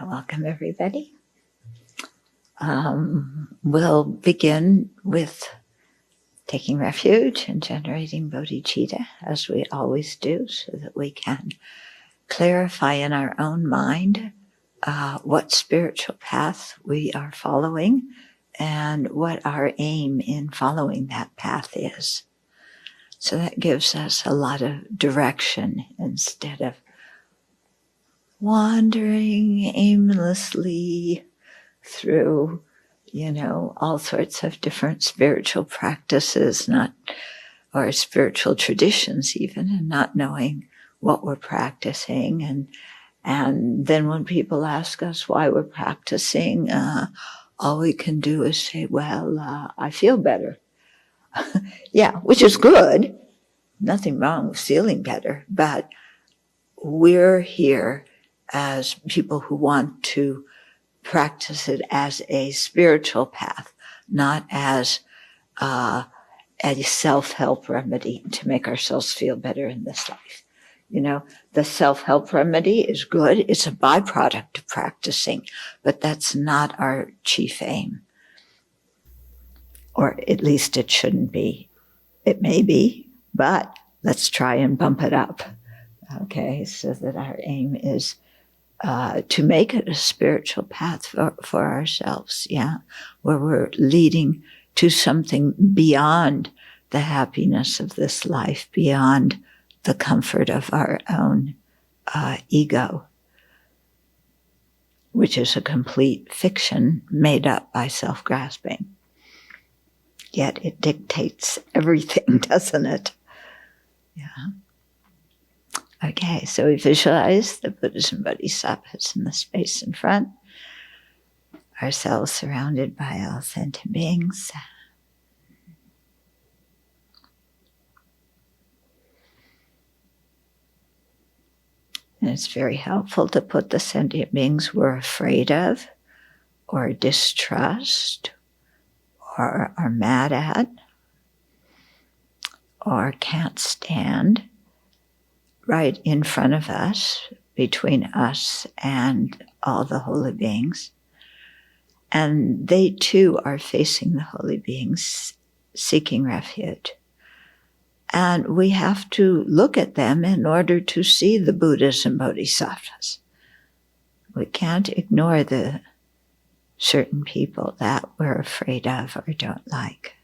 Welcome, everybody. We'll begin with taking refuge and generating bodhicitta, as we always do, so that we can clarify in our own mind what spiritual path we are following and what our aim in following that path is. So that gives us a lot of direction instead of wandering aimlessly through, all sorts of different spiritual practices, or spiritual traditions even, and not knowing what we're practicing. And then when people ask us why we're practicing, all we can do is say, I feel better. Yeah, which is good. Nothing wrong with feeling better, but we're here as people who want to practice it as a spiritual path, not as a self-help remedy to make ourselves feel better in this life. The self-help remedy is good. It's a byproduct of practicing, but that's not our chief aim. Or at least it shouldn't be. It may be, but let's try and bump it up. Okay, so that our aim is to make it a spiritual path for ourselves, where we're leading to something beyond the happiness of this life, beyond the comfort of our own ego, which is a complete fiction made up by self-grasping. Yet it dictates everything, doesn't it? Yeah. Okay, so we visualize the Buddhas and Bodhisattvas in the space in front, ourselves surrounded by all sentient beings. And it's very helpful to put the sentient beings we're afraid of, or distrust, or are mad at, or can't stand, right in front of us, between us and all the holy beings. And they too are facing the holy beings, seeking refuge. And we have to look at them in order to see the Buddhas and Bodhisattvas. We can't ignore the certain people that we're afraid of or don't like.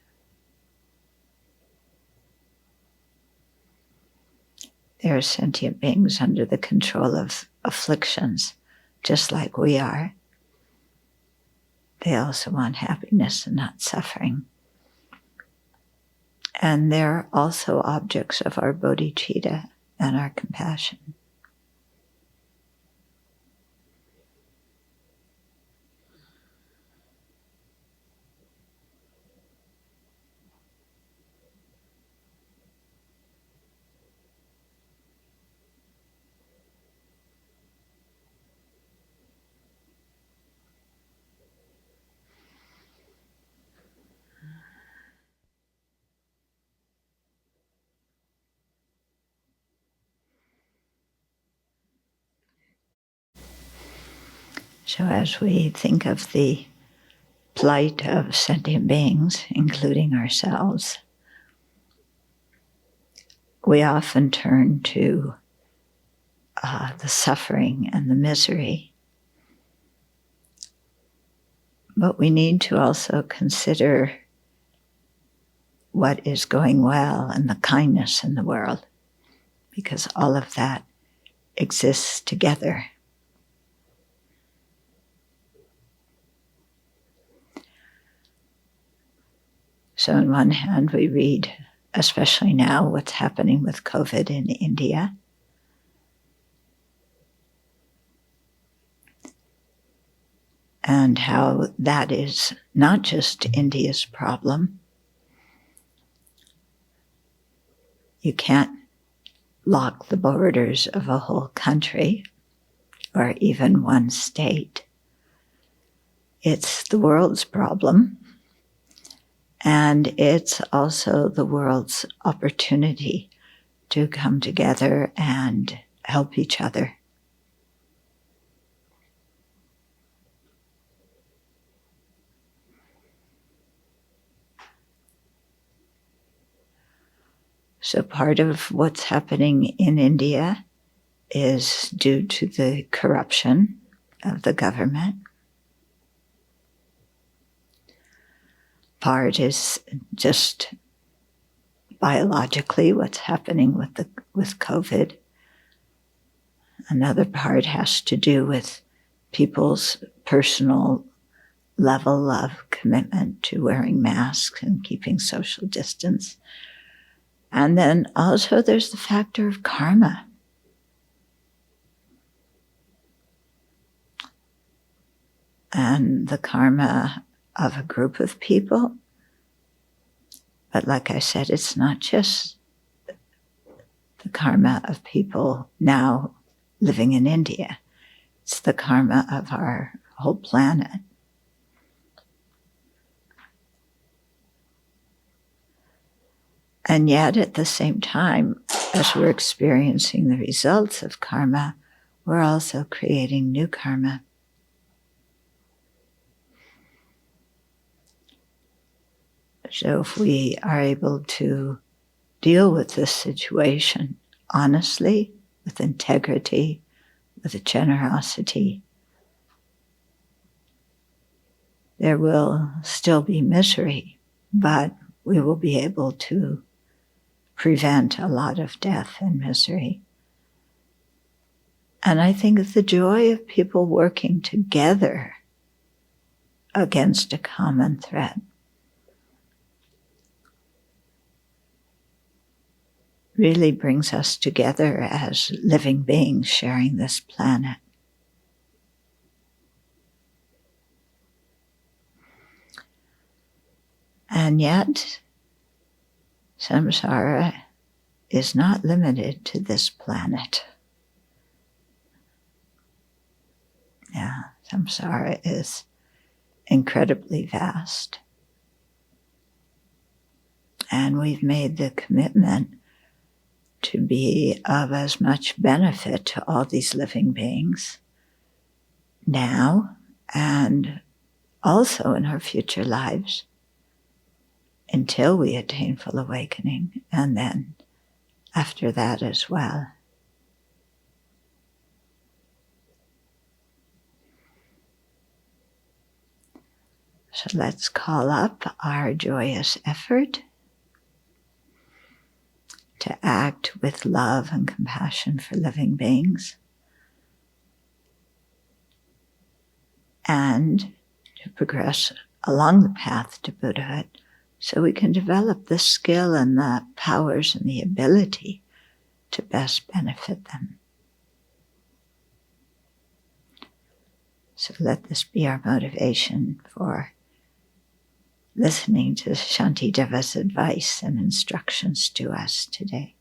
They are sentient beings under the control of afflictions, just like we are. They also want happiness and not suffering. And they're also objects of our bodhicitta and our compassion. So as we think of the plight of sentient beings, including ourselves, we often turn to the suffering and the misery. But we need to also consider what is going well and the kindness in the world, because all of that exists together. So on one hand, we read, especially now, what's happening with COVID in India. And how that is not just India's problem. You can't lock the borders of a whole country or even one state. It's the world's problem. And it's also the world's opportunity to come together and help each other. So part of what's happening in India is due to the corruption of the government. Part is just biologically what's happening with COVID. Another part has to do with people's personal level of commitment to wearing masks and keeping social distance. And then also there's the factor of karma. And the karma of a group of people. But like I said, it's not just the karma of people now living in India. It's the karma of our whole planet. And yet, at the same time, as we're experiencing the results of karma, we're also creating new karma. So if we are able to deal with this situation honestly, with integrity, with generosity, there will still be misery, but we will be able to prevent a lot of death and misery. And I think the joy of people working together against a common threat really brings us together as living beings sharing this planet. And yet, samsara is not limited to this planet. Yeah, samsara is incredibly vast. And we've made the commitment to be of as much benefit to all these living beings now and also in our future lives until we attain full awakening, and then after that as well. So let's call up our joyous effort to act with love and compassion for living beings, and to progress along the path to Buddhahood so we can develop the skill and the powers and the ability to best benefit them. So let this be our motivation for listening to Shantideva's advice and instructions to us today.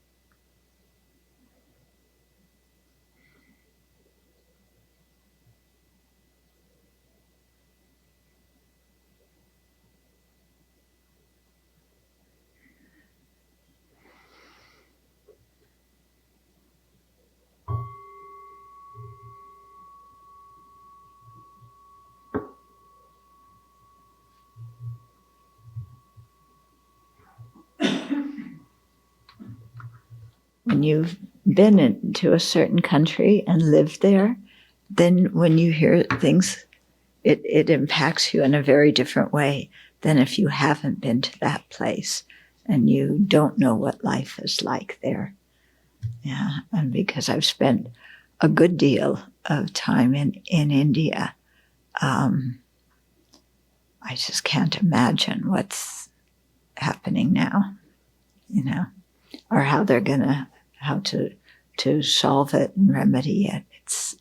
When you've been into a certain country and lived there, then when you hear things, it impacts you in a very different way than if you haven't been to that place and you don't know what life is like there. Yeah, and because I've spent a good deal of time in India, I just can't imagine what's happening now, or how they're gonna, how to solve it and remedy it.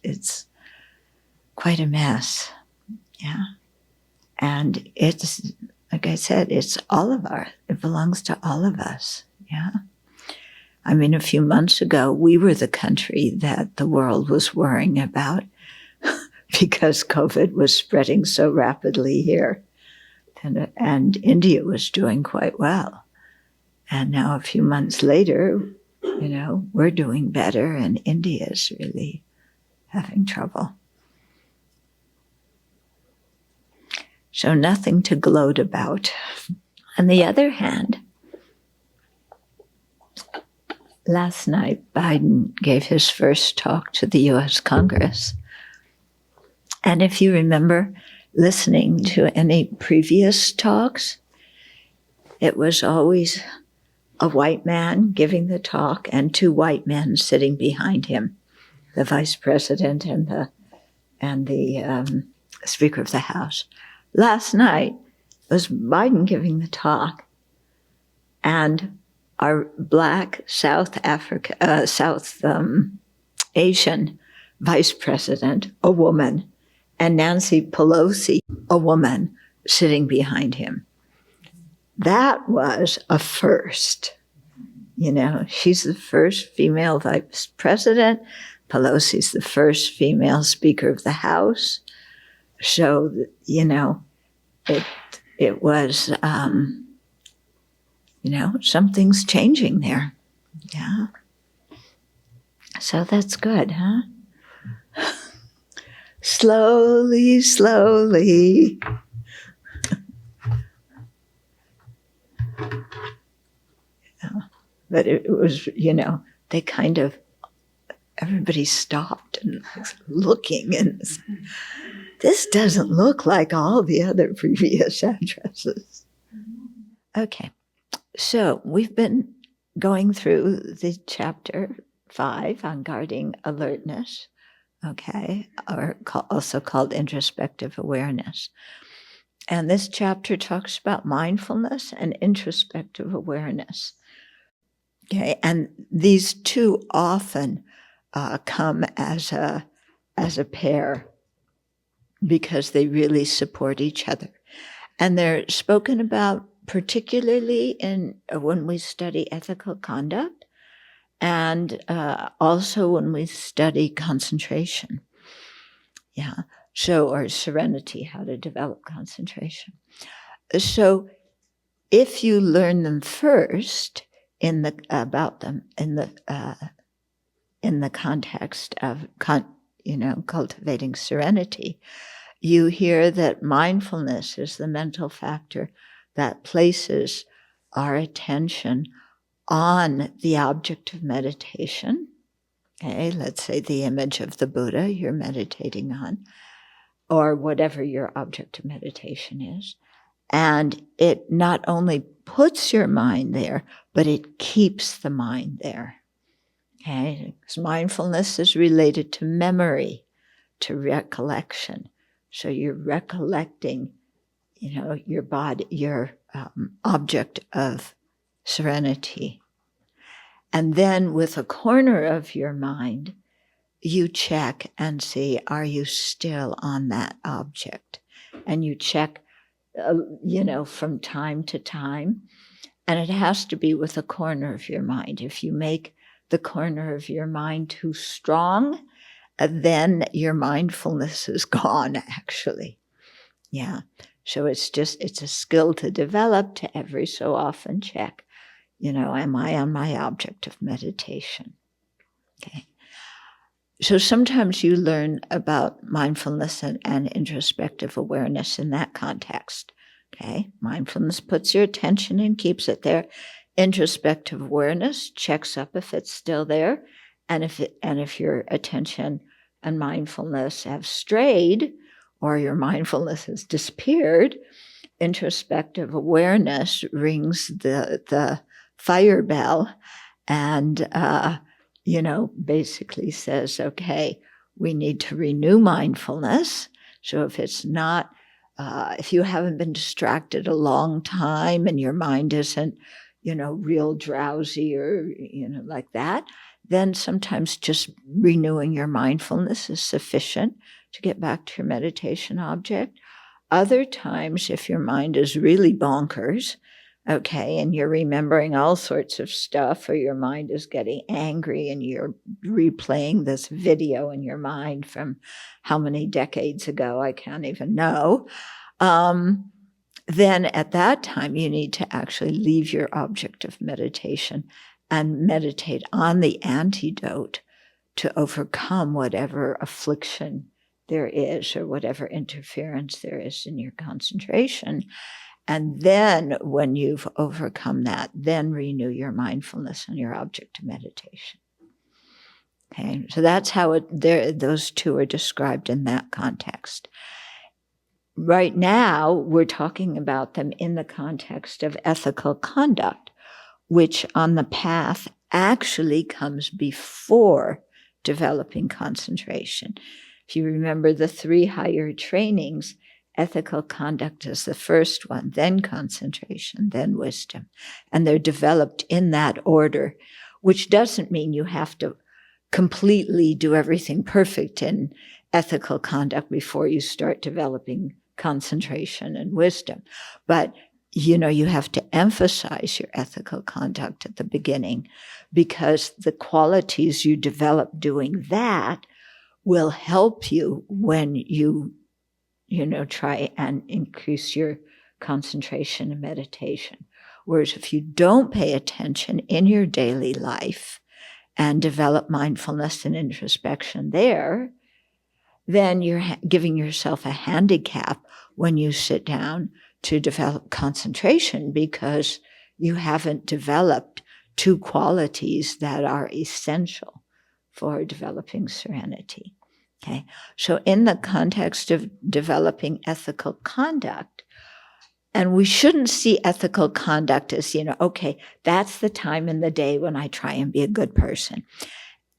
It's quite a mess, yeah. And it's, like I said, it belongs to all of us, yeah. I mean, a few months ago, we were the country that the world was worrying about because COVID was spreading so rapidly here. And India was doing quite well. And now a few months later, we're doing better and India is really having trouble. So nothing to gloat about. On the other hand, Last night, Biden gave his first talk to the U.S. Congress. And if you remember listening to any previous talks, it was always a white man giving the talk and two white men sitting behind him, the vice president and the Speaker of the House. Last night was Biden giving the talk, and our Black South Asian vice president, a woman, and Nancy Pelosi, a woman, sitting behind him. That was a first. You know, she's the first female vice president. Pelosi's the first female Speaker of the House. So, you know, it was, you know, something's changing there. Yeah. So that's good, huh? Slowly, slowly. Yeah. But it was, you know, they kind of, everybody stopped and was looking, and this doesn't look like all the other previous addresses. Okay. So we've been going through the chapter 5 on guarding alertness, okay, or also called introspective awareness. And this chapter talks about mindfulness and introspective awareness. Okay, and these two often come as a pair because they really support each other. And they're spoken about particularly when we study ethical conduct, and also when we study concentration. Yeah. So, or serenity, how to develop concentration. So, if you learn them first about them in the context of cultivating serenity, you hear that mindfulness is the mental factor that places our attention on the object of meditation. Okay, let's say the image of the Buddha you're meditating on, or whatever your object of meditation is. And it not only puts your mind there, but it keeps the mind there. Okay, because mindfulness is related to memory, to recollection. So you're recollecting, you know, your body, your object of serenity. And then with a corner of your mind, you check and see, are you still on that object? And you check, from time to time. And it has to be with a corner of your mind. If you make the corner of your mind too strong, then your mindfulness is gone, actually. Yeah. So it's a skill to develop, to every so often check, am I on my object of meditation? Okay. So sometimes you learn about mindfulness and introspective awareness in that context. Okay. Mindfulness puts your attention and keeps it there. Introspective awareness checks up if it's still there. And if your attention and mindfulness have strayed, or your mindfulness has disappeared, introspective awareness rings the fire bell and, basically says, okay, we need to renew mindfulness. So if it's not, if you haven't been distracted a long time and your mind isn't, real drowsy or, like that, then sometimes just renewing your mindfulness is sufficient to get back to your meditation object. Other times, if your mind is really bonkers, okay, and you're remembering all sorts of stuff, or your mind is getting angry and you're replaying this video in your mind from how many decades ago, I can't even know, then at that time you need to actually leave your object of meditation and meditate on the antidote to overcome whatever affliction there is or whatever interference there is in your concentration. And then when you've overcome that, then renew your mindfulness and your object of meditation. Okay, so that's how those two are described in that context. Right now, we're talking about them in the context of ethical conduct, which on the path actually comes before developing concentration. If you remember the 3 higher trainings, ethical conduct is the first one, then concentration, then wisdom. And they're developed in that order, which doesn't mean you have to completely do everything perfect in ethical conduct before you start developing concentration and wisdom. But, you have to emphasize your ethical conduct at the beginning, because the qualities you develop doing that will help you when you try and increase your concentration and meditation. Whereas if you don't pay attention in your daily life and develop mindfulness and introspection there, then you're giving yourself a handicap when you sit down to develop concentration, because you haven't developed 2 qualities that are essential for developing serenity. Okay, so in the context of developing ethical conduct, and we shouldn't see ethical conduct as, okay, that's the time in the day when I try and be a good person.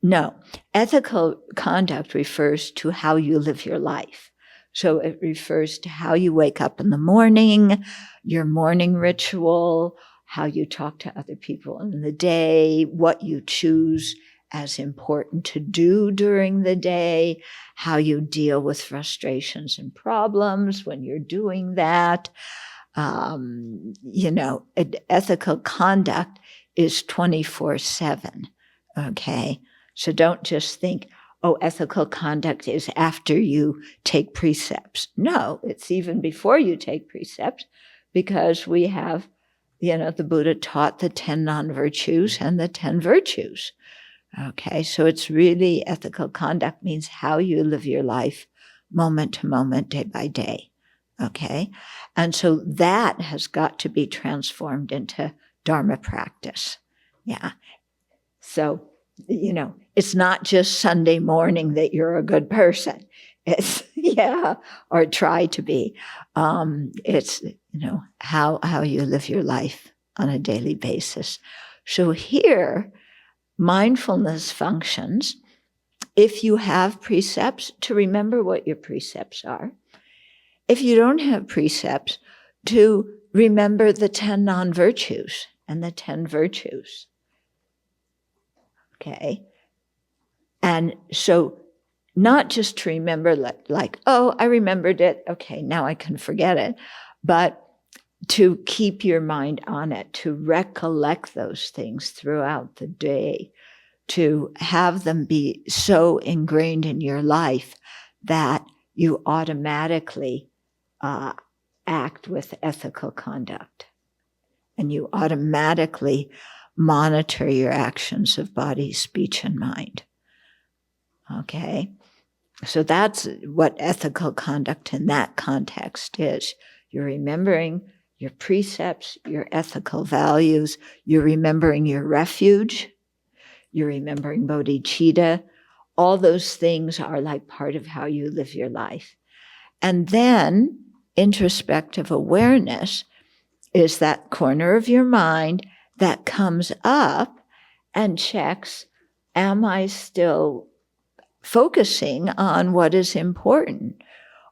No, ethical conduct refers to how you live your life. So it refers to how you wake up in the morning, your morning ritual, how you talk to other people in the day, what you choose as important to do during the day, how you deal with frustrations and problems when you're doing that. Ethical conduct is 24/7. Okay. So don't just think, ethical conduct is after you take precepts. No, it's even before you take precepts, because we have, the Buddha taught the 10 non-virtues and the 10 virtues. Okay, so it's really ethical conduct means how you live your life moment to moment, day by day. Okay, and so that has got to be transformed into Dharma practice. Yeah, so, it's not just Sunday morning that you're a good person. It's, or try to be. It's, how you live your life on a daily basis. So here, mindfulness functions, if you have precepts, to remember what your precepts are. If you don't have precepts, to remember the 10 non-virtues and the 10 virtues. Okay. And so not just to remember like, I remembered it. Okay, now I can forget it. But to keep your mind on it, to recollect those things throughout the day, to have them be so ingrained in your life that you automatically act with ethical conduct. And you automatically monitor your actions of body, speech, and mind. Okay? So that's what ethical conduct in that context is. You're remembering your precepts, your ethical values. You're remembering your refuge. You're remembering bodhicitta. All those things are like part of how you live your life. And then introspective awareness is that corner of your mind that comes up and checks, am I still focusing on what is important?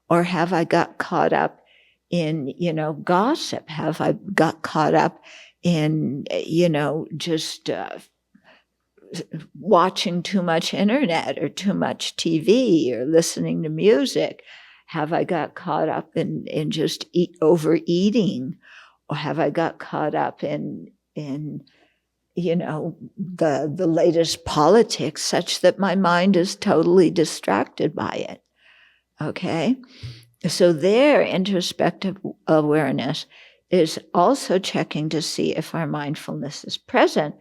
Or have I got caught up in, gossip? Have I got caught up in, just watching too much internet or too much TV or listening to music? Have I got caught up in just overeating? Or have I got caught up in the latest politics such that my mind is totally distracted by it? Okay? So there, introspective awareness is also checking to see if our mindfulness is present.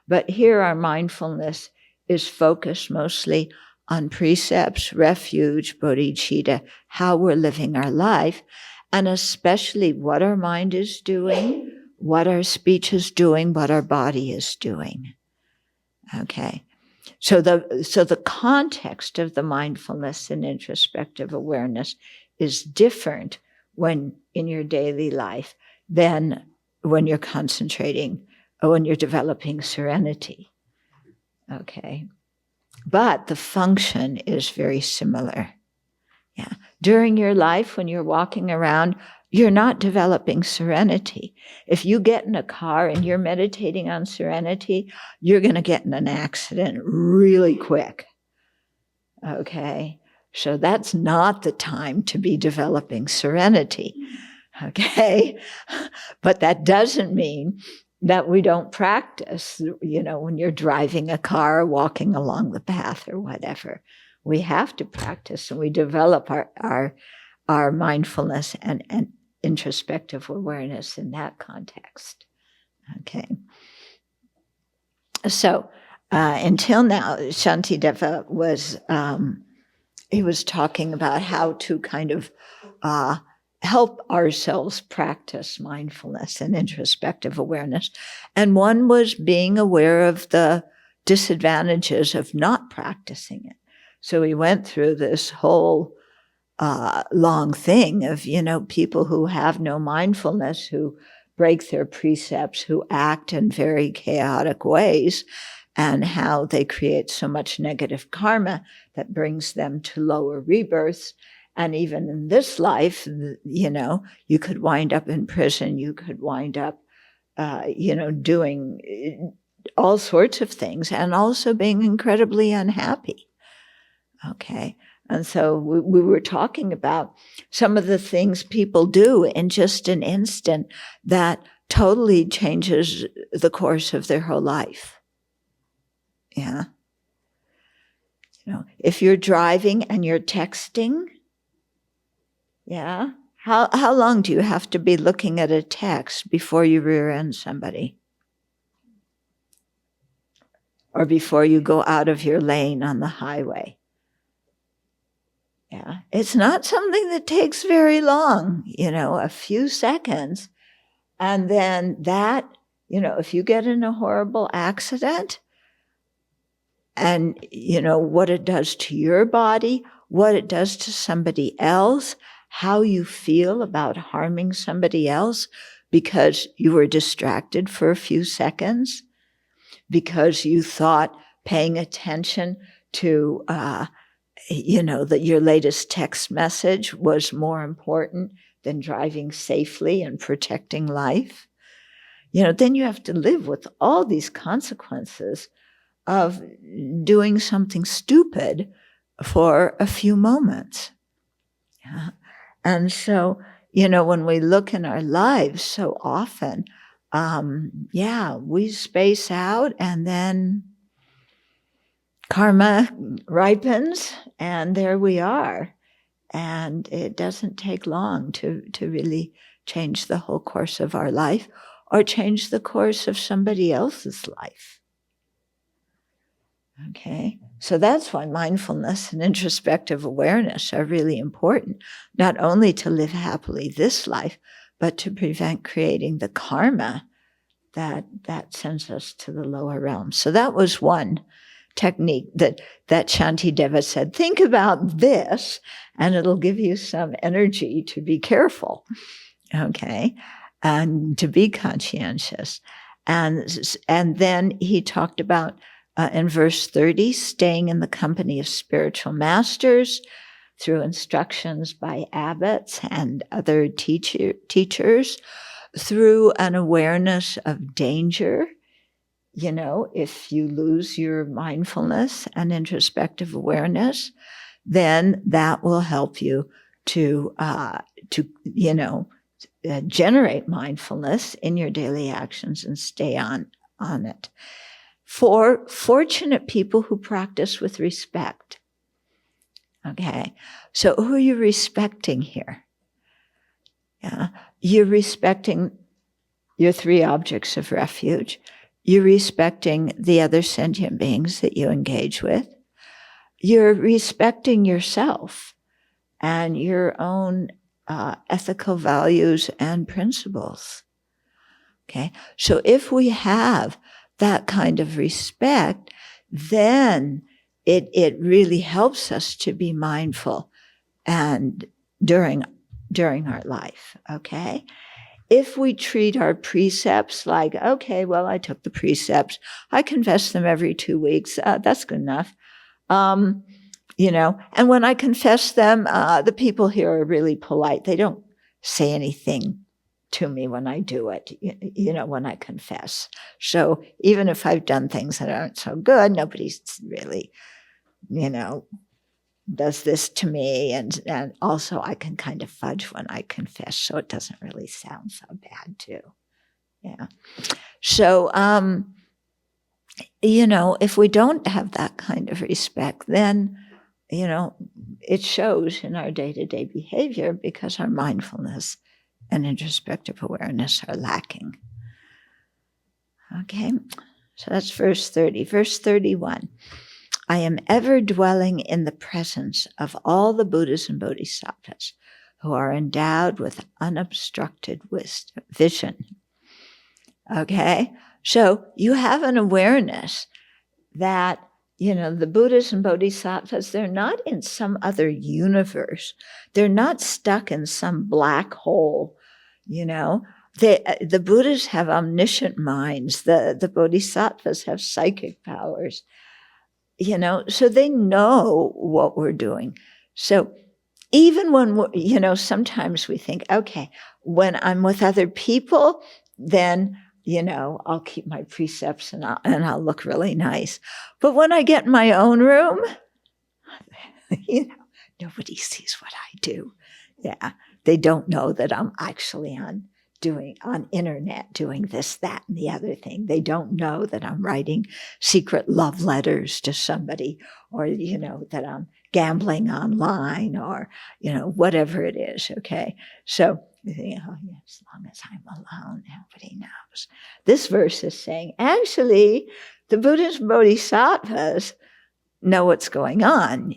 But here our mindfulness is focused mostly on precepts, refuge, bodhicitta, how we're living our life. and especially what our mind is doing, what our speech is doing, what our body is doing. Okay. So the context of the mindfulness and introspective awareness is different when in your daily life than when you're concentrating or when you're developing serenity. Okay. But the function is very similar. Yeah. During your life, when you're walking around, you're not developing serenity. If you get in a car and you're meditating on serenity, you're going to get in an accident really quick. Okay? So that's not the time to be developing serenity. Okay? But that doesn't mean that we don't practice, when you're driving a car, walking along the path or whatever. We have to practice, and we develop our mindfulness and introspective awareness in that context. Okay. So until now, Shantideva was talking about how to kind of help ourselves practice mindfulness and introspective awareness. And one was being aware of the disadvantages of not practicing it. So we went through this whole long thing of, people who have no mindfulness, who break their precepts, who act in very chaotic ways, and how they create so much negative karma that brings them to lower rebirths. And even in this life, you could wind up in prison, you could wind up, doing all sorts of things, and also being incredibly unhappy. Okay. And so we were talking about some of the things people do in just an instant that totally changes the course of their whole life. Yeah. If you're driving and you're texting, yeah, how long do you have to be looking at a text before you rear end somebody? Or before you go out of your lane on the highway? Yeah, it's not something that takes very long, a few seconds. And then that, if you get in a horrible accident and, what it does to your body, what it does to somebody else, how you feel about harming somebody else because you were distracted for a few seconds, because you thought paying attention to, that your latest text message was more important than driving safely and protecting life, then you have to live with all these consequences of doing something stupid for a few moments. Yeah. And so, when we look in our lives so often, we space out and then karma ripens, and there we are. And it doesn't take long to really change the whole course of our life or change the course of somebody else's life. Okay, so that's why mindfulness and introspective awareness are really important, not only to live happily this life, but to prevent creating the karma that sends us to the lower realms. So that was one technique that Shantideva said, think about this, and it'll give you some energy to be careful, okay, and to be conscientious. And then he talked about, in verse 30, staying in the company of spiritual masters through instructions by abbots and other teachers, through an awareness of danger. If you lose your mindfulness and introspective awareness, then that will help you to generate mindfulness in your daily actions and stay on it. For fortunate people who practice with respect. Okay, so who are you respecting here? Yeah, you're respecting your three objects of refuge. You're respecting the other sentient beings that you engage with. You're respecting yourself and your own ethical values and principles. Okay, so if we have that kind of respect, then it really helps us to be mindful and during our life. Okay, if we treat our precepts like, okay, well, I took the precepts, I confess them every 2 weeks, that's good enough. And when I confess them, the people here are really polite. They don't say anything to me when I do it, when I confess. So even if I've done things that aren't so good, nobody's really, does this to me. And also I can kind of fudge when I confess, so it doesn't really sound so bad too. Yeah. So, if we don't have that kind of respect, then, it shows in our day-to-day behavior because our mindfulness and introspective awareness are lacking. Okay, so that's verse 30. Verse 31. I am ever dwelling in the presence of all the Buddhas and Bodhisattvas who are endowed with unobstructed vision. Okay, so you have an awareness that, the Buddhas and Bodhisattvas, they're not in some other universe. They're not stuck in some black hole, The Buddhas have omniscient minds. The Bodhisattvas have psychic powers, so they know what we're doing. So even when, sometimes we think, okay, when I'm with other people, then I'll keep my precepts and I'll look really nice. But when I get in my own room, nobody sees what I do. Yeah, they don't know that I'm actually on internet doing this, that, and the other thing. They don't know that I'm writing secret love letters to somebody, or that I'm gambling online, or whatever it is. Okay, so you think, oh yeah, as long as I'm alone, nobody knows. This verse is saying, actually, the Buddhas and Bodhisattvas know what's going on,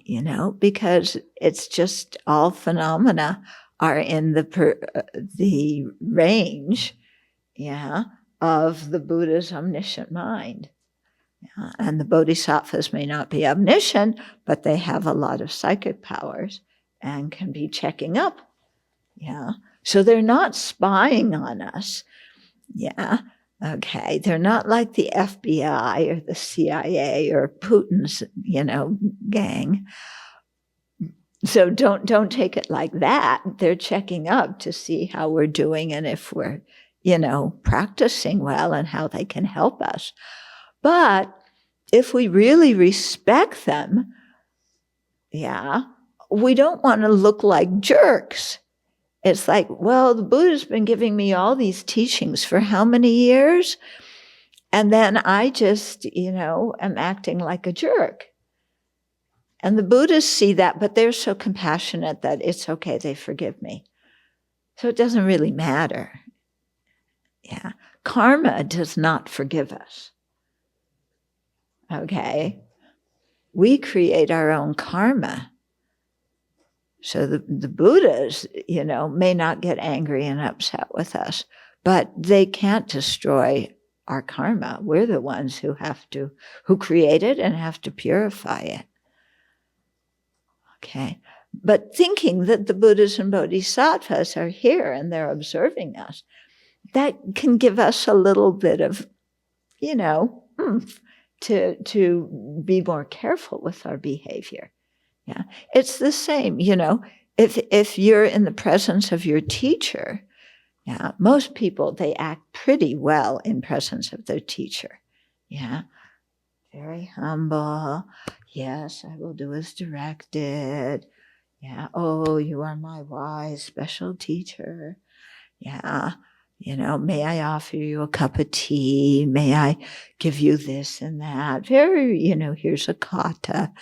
because it's just all phenomena are in the range, of the Buddha's omniscient mind. Yeah? And the Bodhisattvas may not be omniscient, but they have a lot of psychic powers and can be checking up. Yeah. So they're not spying on us. Yeah. Okay. They're not like the FBI or the CIA or Putin's, gang. So don't take it like that. They're checking up to see how we're doing and if we're, practicing well and how they can help us. But if we really respect them, we don't want to look like jerks. It's like, well, the Buddha's been giving me all these teachings for how many years? And then I just, am acting like a jerk. And the Buddhists see that, but they're so compassionate that it's okay, they forgive me. So it doesn't really matter. Yeah. Karma does not forgive us. Okay? We create our own karma. So the Buddhas, may not get angry and upset with us, but they can't destroy our karma. We're the ones who create it and have to purify it. Okay. But thinking that the Buddhas and Bodhisattvas are here and they're observing us, that can give us a little bit of, to be more careful with our behavior. Yeah, it's the same, if you're in the presence of your teacher, most people, they act pretty well in presence of their teacher. Yeah, very humble. Yes, I will do as directed. Yeah, oh, you are my wise special teacher. Yeah, may I offer you a cup of tea? May I give you this and that? Very, here's a kata.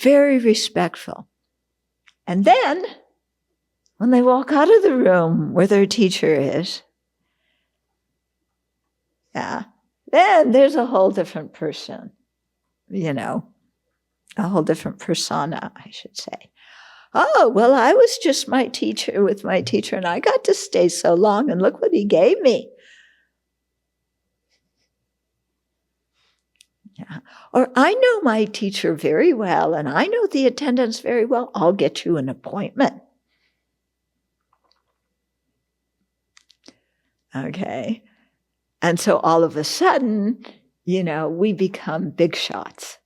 Very respectful. And then, when they walk out of the room where their teacher is, then there's a whole different person, a whole different persona, I should say. Oh, well, I was just with my teacher, and I got to stay so long, and look what he gave me. Yeah. Or I know my teacher very well, and I know the attendants very well. I'll get you an appointment. Okay. And so all of a sudden, we become big shots.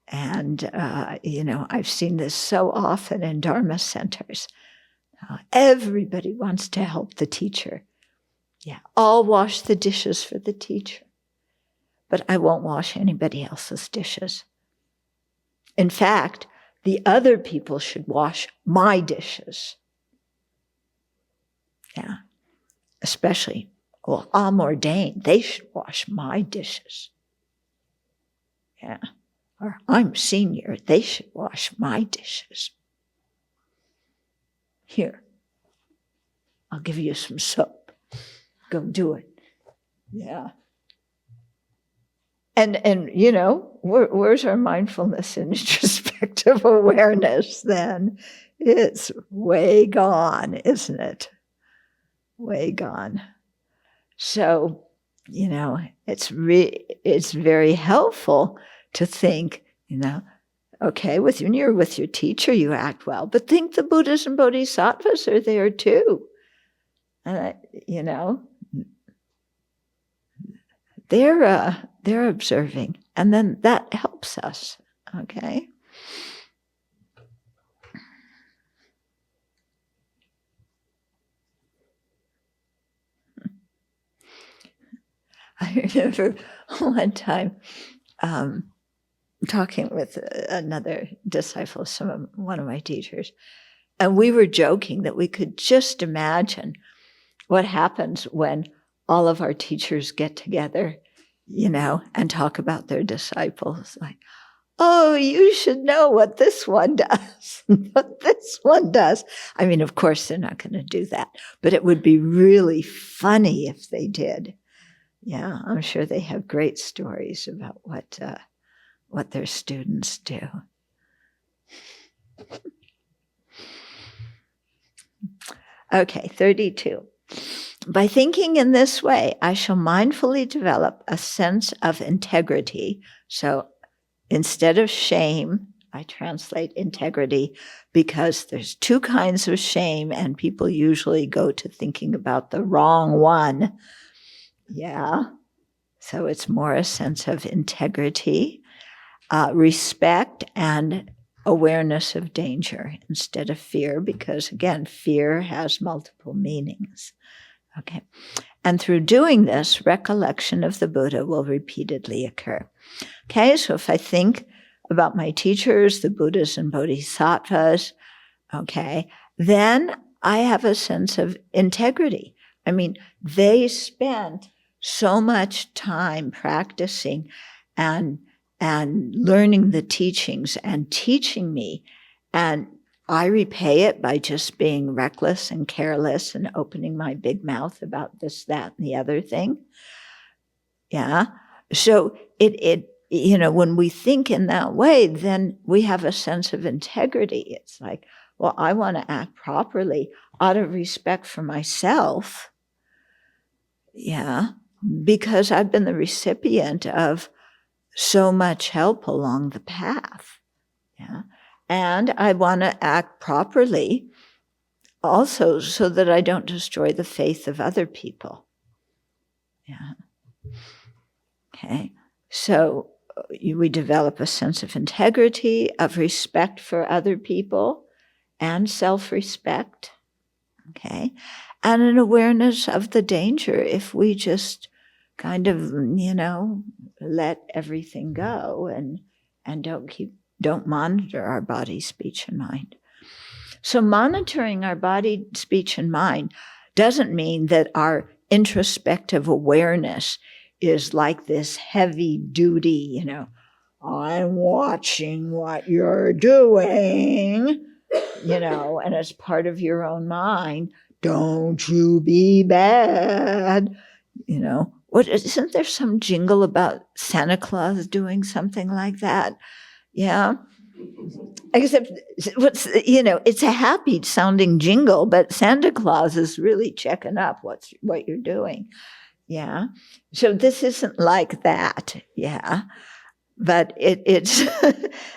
And, I've seen this so often in Dharma centers. Everybody wants to help the teacher. Yeah, I'll wash the dishes for the teacher, but I won't wash anybody else's dishes. In fact, the other people should wash my dishes. Yeah, especially, well, I'm ordained. They should wash my dishes. Yeah, or I'm senior. They should wash my dishes. Here, I'll give you some soap. Go do it. Yeah. And where's our mindfulness and introspective awareness then? It's way gone, isn't it? Way gone. So, it's very helpful to think, okay, when you're with your teacher, you act well, but think the Buddhas and Bodhisattvas are there too. They're observing, and then that helps us, okay? I remember one time talking with another disciple, one of my teachers, and we were joking that we could just imagine what happens when all of our teachers get together, and talk about their disciples. Like, oh, you should know what this one does, what this one does. I mean, of course, they're not going to do that, but it would be really funny if they did. Yeah, I'm sure they have great stories about what their students do. Okay, 32. By thinking in this way, I shall mindfully develop a sense of integrity. So instead of shame, I translate integrity because there's two kinds of shame, and people usually go to thinking about the wrong one. Yeah. So it's more a sense of integrity, respect, and awareness of danger instead of fear, because again, fear has multiple meanings. Okay. And through doing this, recollection of the Buddha will repeatedly occur. Okay, so if I think about my teachers, the Buddhas and Bodhisattvas, okay, then I have a sense of integrity. I mean, they spent so much time practicing and learning the teachings and teaching me, and I repay it by just being reckless and careless and opening my big mouth about this, that, and the other thing. Yeah. So when we think in that way, then we have a sense of integrity. It's like, well, I want to act properly out of respect for myself. Yeah. Because I've been the recipient of so much help along the path. Yeah. And I want to act properly also so that I don't destroy the faith of other people. Yeah. Okay. So we develop a sense of integrity, of respect for other people, and self-respect. Okay. And an awareness of the danger if we just kind of, let everything go and don't monitor our body, speech, and mind. So monitoring our body, speech, and mind doesn't mean that our introspective awareness is like this heavy duty, I'm watching what you're doing, and as part of your own mind, don't you be bad, isn't there some jingle about Santa Claus doing something like that? Yeah. Except, it's a happy sounding jingle, but Santa Claus is really checking up what you're doing. Yeah. So this isn't like that. Yeah. But it's,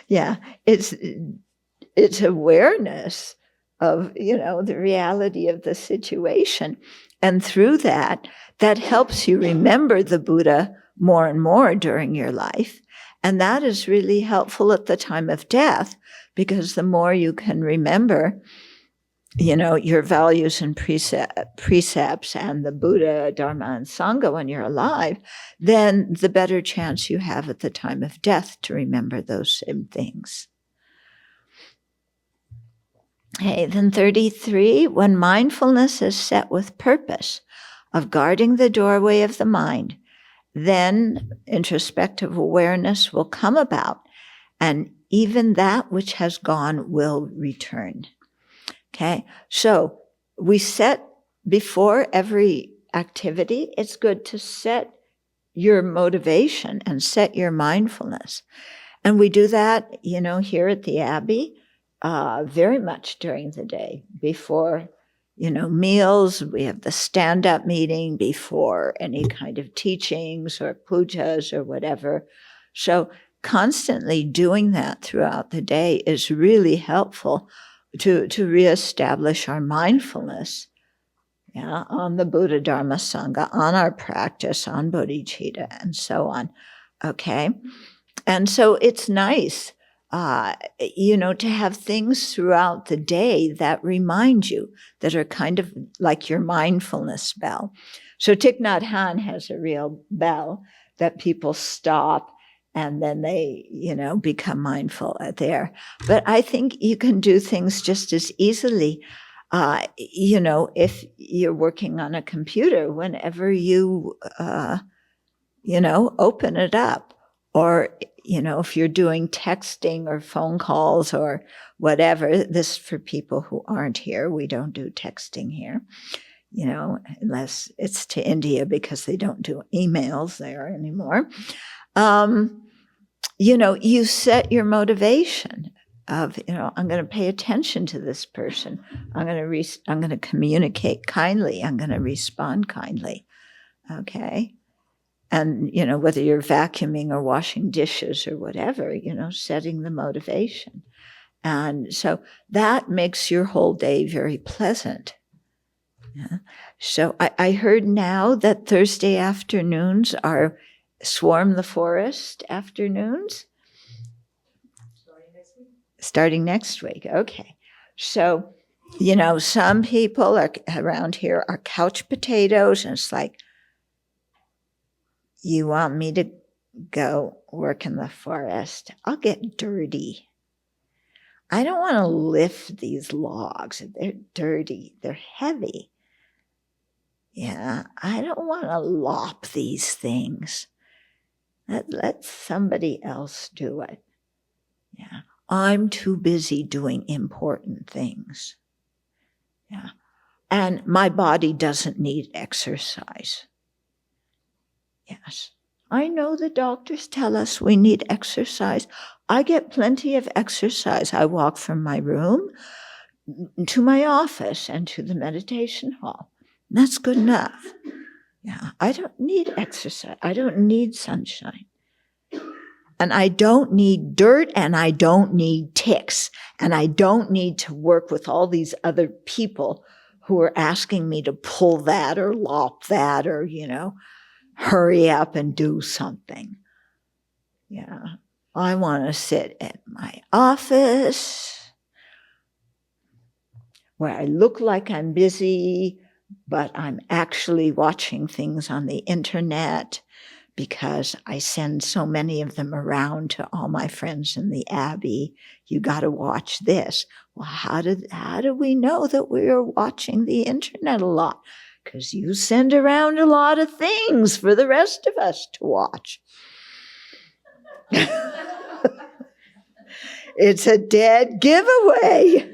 yeah, it's awareness of, the reality of the situation. And through that helps you remember the Buddha more and more during your life. And that is really helpful at the time of death, because the more you can remember, your values and precepts and the Buddha, Dharma, and Sangha when you're alive, then the better chance you have at the time of death to remember those same things. Okay, then 33, when mindfulness is set with purpose of guarding the doorway of the mind, then introspective awareness will come about, and even that which has gone will return. Okay, so we set before every activity, it's good to set your motivation and set your mindfulness. And we do that, here at the Abbey, very much during the day. Before, meals, we have the stand-up meeting, before any kind of teachings or pujas or whatever. So constantly doing that throughout the day is really helpful to reestablish our mindfulness, on the Buddha, Dharma, Sangha, on our practice, on bodhicitta, and so on. Okay? And so it's nice, to have things throughout the day that remind you, that are kind of like your mindfulness bell. So Thich Nhat Hanh has a real bell that people stop and then they, become mindful there. But I think you can do things just as easily, if you're working on a computer, whenever you, open it up. Or, if you're doing texting or phone calls or whatever, this for people who aren't here, we don't do texting here, unless it's to India because they don't do emails there anymore. You set your motivation of, I'm going to pay attention to this person. I'm going to communicate kindly. I'm going to respond kindly. Okay. And, whether you're vacuuming or washing dishes or whatever, setting the motivation. And so that makes your whole day very pleasant. Yeah. So I heard now that Thursday afternoons are Swarm the Forest afternoons. Starting next week. Okay. So, some people around here are couch potatoes, and it's like, you want me to go work in the forest? I'll get dirty. I don't want to lift these logs. They're dirty. They're heavy. Yeah, I don't want to lop these things. Let somebody else do it. Yeah, I'm too busy doing important things. Yeah, and my body doesn't need exercise. Yes, I know the doctors tell us we need exercise. I get plenty of exercise. I walk from my room to my office and to the meditation hall. That's good enough. Yeah, I don't need exercise. I don't need sunshine. And I don't need dirt, and I don't need ticks. And I don't need to work with all these other people who are asking me to pull that or lop that or, hurry up and do something. Yeah, I want to sit at my office where I look like I'm busy, but I'm actually watching things on the internet because I send so many of them around to all my friends in the Abbey. You got to watch this. Well, how do we know that we are watching the internet a lot? Because you send around a lot of things for the rest of us to watch. It's a dead giveaway.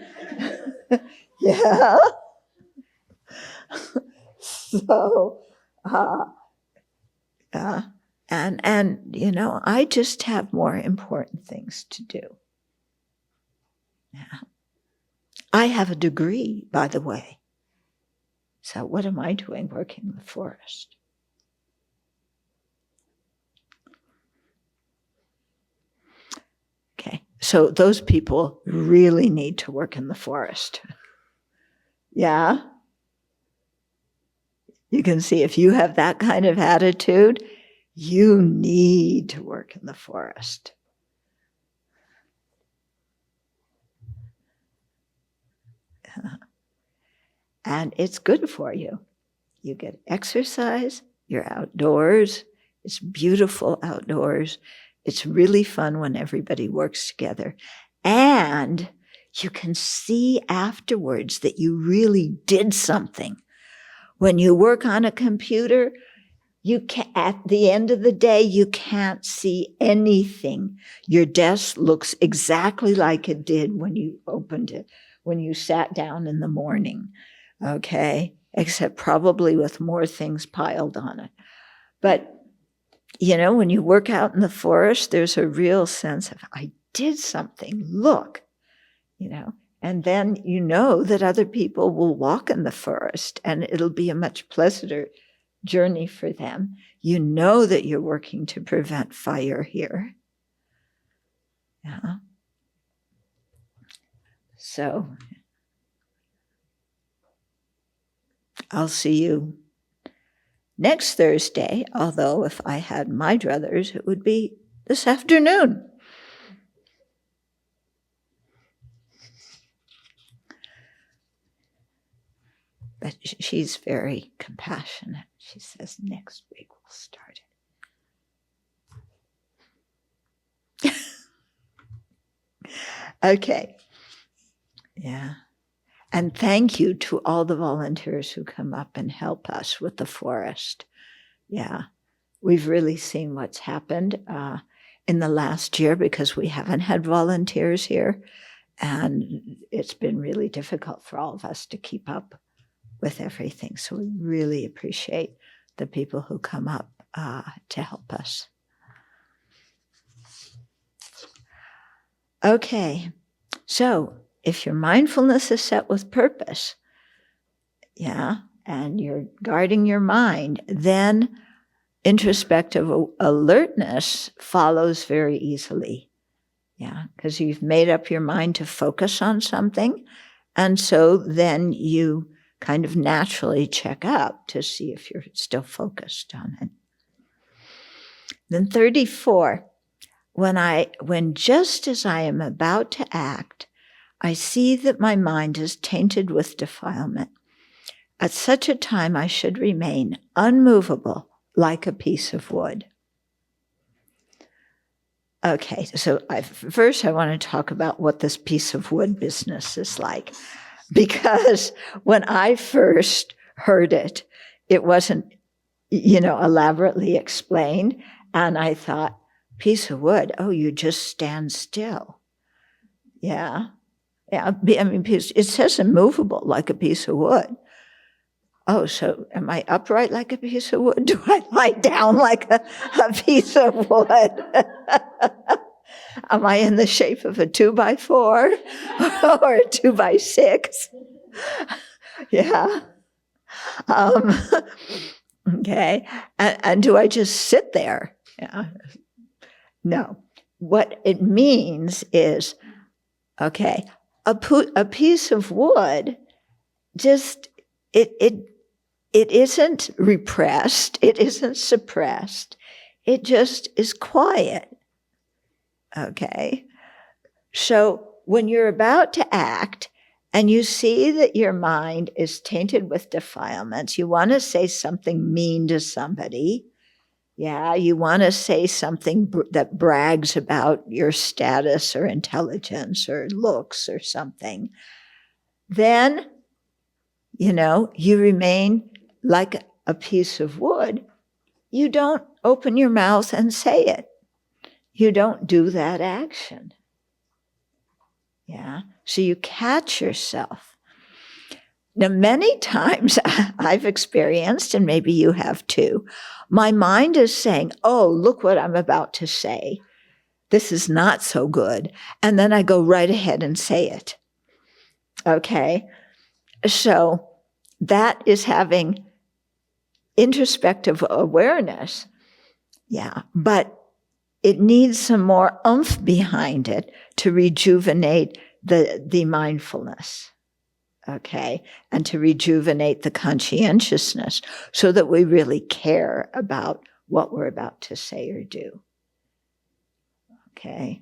Yeah. So, and I just have more important things to do. Yeah. I have a degree, by the way. So what am I doing working in the forest? Okay, so those people really need to work in the forest. Yeah? You can see if you have that kind of attitude, you need to work in the forest. And it's good for you. You get exercise, you're outdoors, it's beautiful outdoors. It's really fun when everybody works together. And you can see afterwards that you really did something. When you work on a computer, at the end of the day, you can't see anything. Your desk looks exactly like it did when you opened it, when you sat down in the morning, okay? Except probably with more things piled on it. But, when you work out in the forest, there's a real sense of, I did something, look, and then you know that other people will walk in the forest and it'll be a much pleasanter journey for them. You know that you're working to prevent fire here. Yeah. So I'll see you next Thursday, although if I had my druthers, it would be this afternoon. But she's very compassionate. She says, next week we'll start it. Okay. Yeah. And thank you to all the volunteers who come up and help us with the forest. Yeah. We've really seen what's happened in the last year because we haven't had volunteers here. And it's been really difficult for all of us to keep up with everything. So we really appreciate the people who come up to help us. Okay, so if your mindfulness is set with purpose, and you're guarding your mind, then introspective alertness follows very easily. Because you've made up your mind to focus on something, and so then you kind of naturally check up to see if you're still focused on it. Then 34, when just as I am about to act, I see that my mind is tainted with defilement. At such a time, I should remain unmovable like a piece of wood. Okay, so first I want to talk about what this piece of wood business is like. Because when I first heard it, it wasn't, elaborately explained. And I thought, piece of wood, oh, you just stand still. Yeah. I mean, it says immovable, like a piece of wood. Oh, so am I upright like a piece of wood? Do I lie down like a piece of wood? Am I in the shape of a 2x4 or a 2x6? Yeah. Okay. And do I just sit there? Yeah. No. What it means is, okay, a piece of wood just, it isn't repressed. It isn't suppressed. It just is quiet. Okay. So when you're about to act and you see that your mind is tainted with defilements, you want to say something mean to somebody. Yeah, you want to say something that brags about your status or intelligence or looks or something. Then, you remain like a piece of wood. You don't open your mouth and say it. You don't do that action. Yeah. So you catch yourself. Now, many times I've experienced, and maybe you have too, my mind is saying, oh, look what I'm about to say. this is not so good. And then I go right ahead and say it. Okay. So that is having introspective awareness. Yeah. But it needs some more oomph behind it to rejuvenate the mindfulness. Okay. And to rejuvenate the conscientiousness so that we really care about what we're about to say or do. Okay.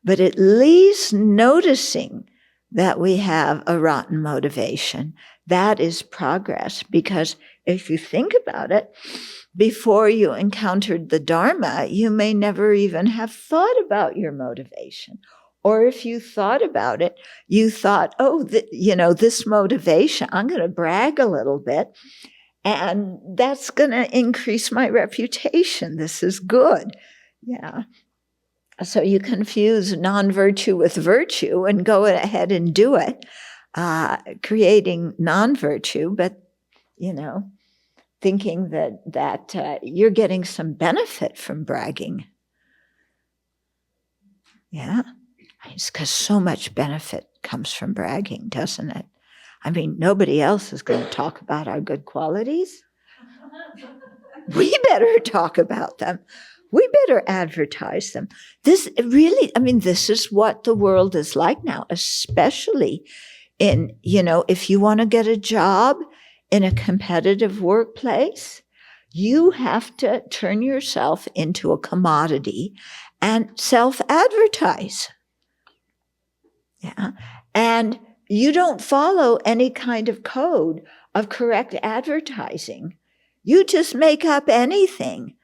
But at least noticing that we have a rotten motivation, that is progress. Because if you think about it, before you encountered the Dharma, you may never even have thought about your motivation. Or if you thought about it, you thought, this motivation, I'm going to brag a little bit, and that's going to increase my reputation. This is good. Yeah. So you confuse non-virtue with virtue and go ahead and do it, creating non-virtue, but, thinking that you're getting some benefit from bragging. Yeah. It's because so much benefit comes from bragging, doesn't it? I mean, nobody else is going to talk about our good qualities. We better talk about them. We better advertise them. This is what the world is like now, especially in, if you want to get a job in a competitive workplace, you have to turn yourself into a commodity and self-advertise. Yeah. And you don't follow any kind of code of correct advertising. You just make up anything.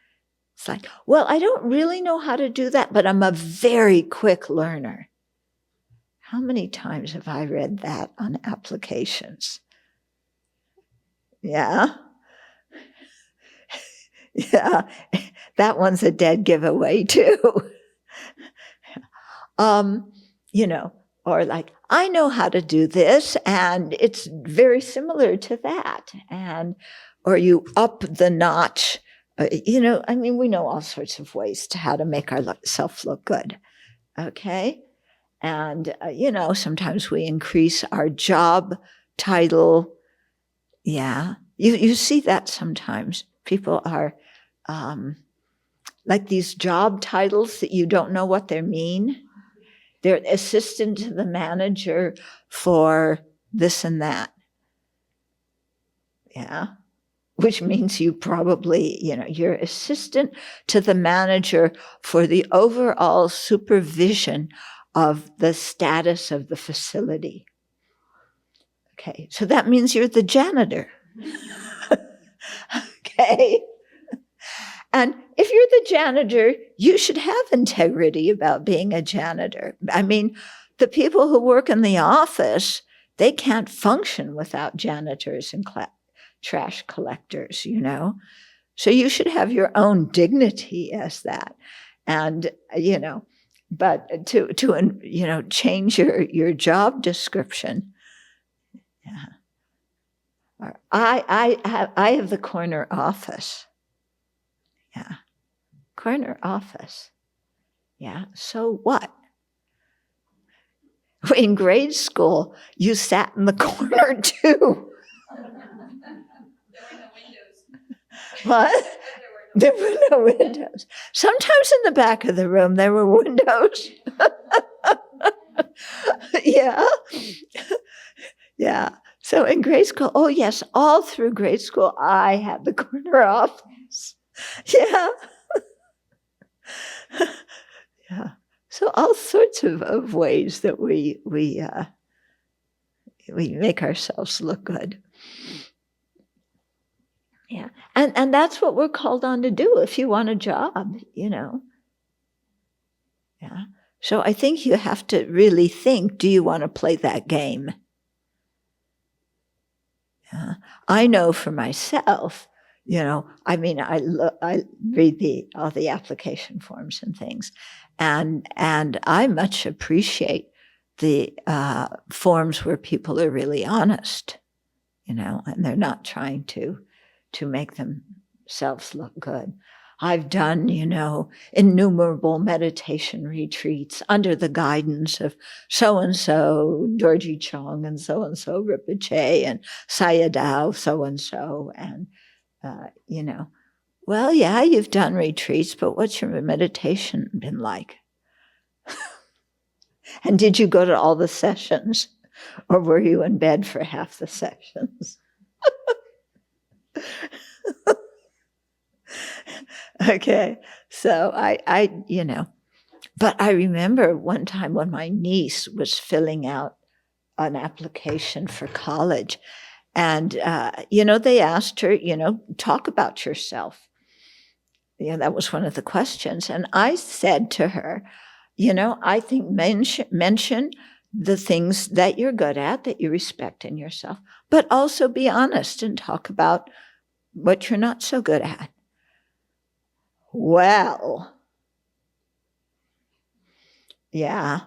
It's like, well, I don't really know how to do that, but I'm a very quick learner. How many times have I read that on applications? Yeah. Yeah. That one's a dead giveaway too. Or like, I know how to do this, and it's very similar to that. Or you up the notch. We know all sorts of ways to how to make ourselves look good. Okay. And, sometimes we increase our job title. Yeah. You see that sometimes. People are like these job titles that you don't know what they mean. They're assistant to the manager for this and that. Yeah. Which means you probably, you're assistant to the manager for the overall supervision of the status of the facility. Okay, so that means you're the janitor. Okay. And if you're the janitor, you should have integrity about being a janitor. I mean, the people who work in the office, they can't function without janitors and trash collectors, So you should have your own dignity as that. And, but to change your job description. Yeah. I have the corner office. Yeah. Corner office. Yeah. So what? In grade school, you sat in the corner too. What? There were no windows. Sometimes in the back of the room, there were windows. Yeah. Yeah. So in grade school, oh yes, all through grade school, I had the corner office. Yeah. Yeah. So all sorts of ways that we make ourselves look good. Yeah. And that's what we're called on to do if you want a job, Yeah. So I think you have to really think, do you want to play that game? Yeah. I know for myself, I read all the application forms and things, and I much appreciate the forms where people are really honest, and they're not trying to make themselves look good. I've done, innumerable meditation retreats under the guidance of so-and-so, Dorji Chong, and so-and-so, Rinpoche, and Sayadaw, so-and-so, and, well, yeah, you've done retreats, but what's your meditation been like? And did you go to all the sessions, or were you in bed for half the sessions? Okay, so but I remember one time when my niece was filling out an application for college, and, they asked her, talk about yourself. That was one of the questions. And I said to her, I think mention the things that you're good at, that you respect in yourself, but also be honest and talk about what you're not so good at. Well, yeah,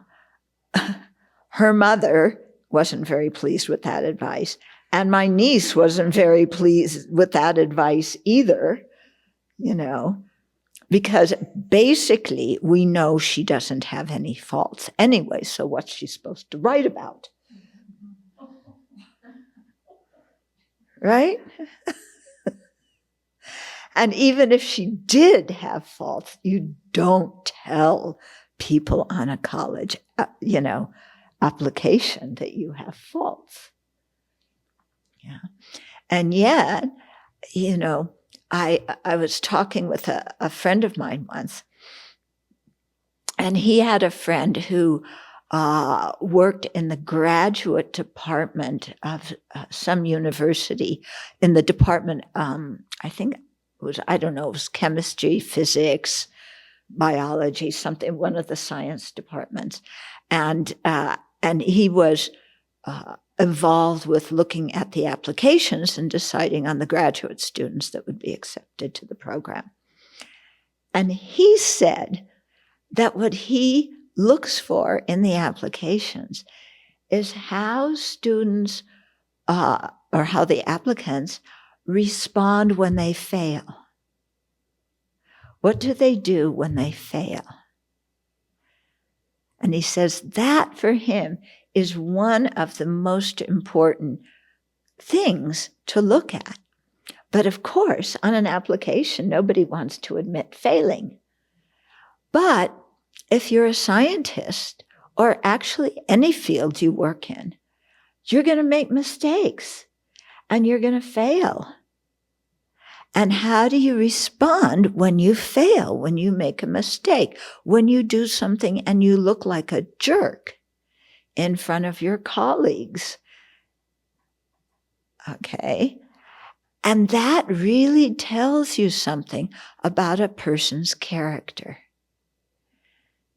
her mother wasn't very pleased with that advice, and my niece wasn't very pleased with that advice either, because basically we know she doesn't have any faults anyway, so what's she supposed to write about? Right? And even if she did have faults, you don't tell people on a college, application that you have faults. Yeah. And yet, I was talking with a friend of mine once, and he had a friend who worked in the graduate department of some university, in the department, I think it was chemistry, physics, biology, something, one of the science departments. And he was involved with looking at the applications and deciding on the graduate students that would be accepted to the program. And he said that what he looks for in the applications is how students or how the applicants respond when they fail. What do they do when they fail? And he says that for him is one of the most important things to look at. But of course, on an application, nobody wants to admit failing. But if you're a scientist, or actually any field you work in, you're going to make mistakes and you're going to fail. And how do you respond when you fail, when you make a mistake, when you do something and you look like a jerk in front of your colleagues? Okay. And that really tells you something about a person's character.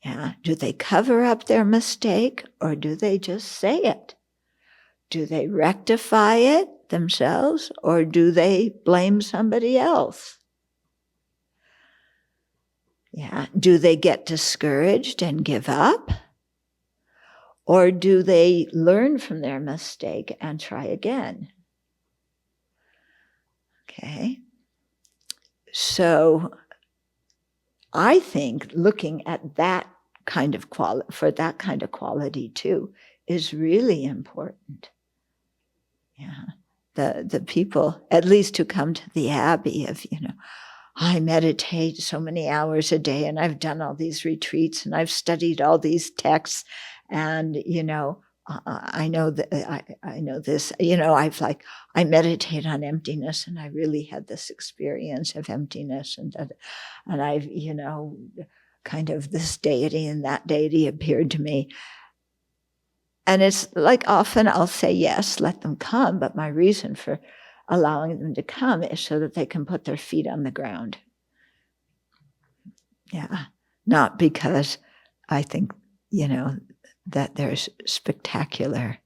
Yeah. Do they cover up their mistake, or do they just say it? Do they rectify it themselves, or do they blame somebody else? Yeah. Do they get discouraged and give up? Or do they learn from their mistake and try again? Okay. So I think looking at that kind of for that kind of quality too is really important. Yeah. The people, at least who come to the Abbey, of, I meditate so many hours a day, and I've done all these retreats, and I've studied all these texts, and, I know that I know this, I meditate on emptiness, and I really had this experience of emptiness, and I've, kind of this deity and that deity appeared to me. And it's like often I'll say, yes, let them come, but my reason for allowing them to come is so that they can put their feet on the ground. Yeah, not because I think, that they're spectacular.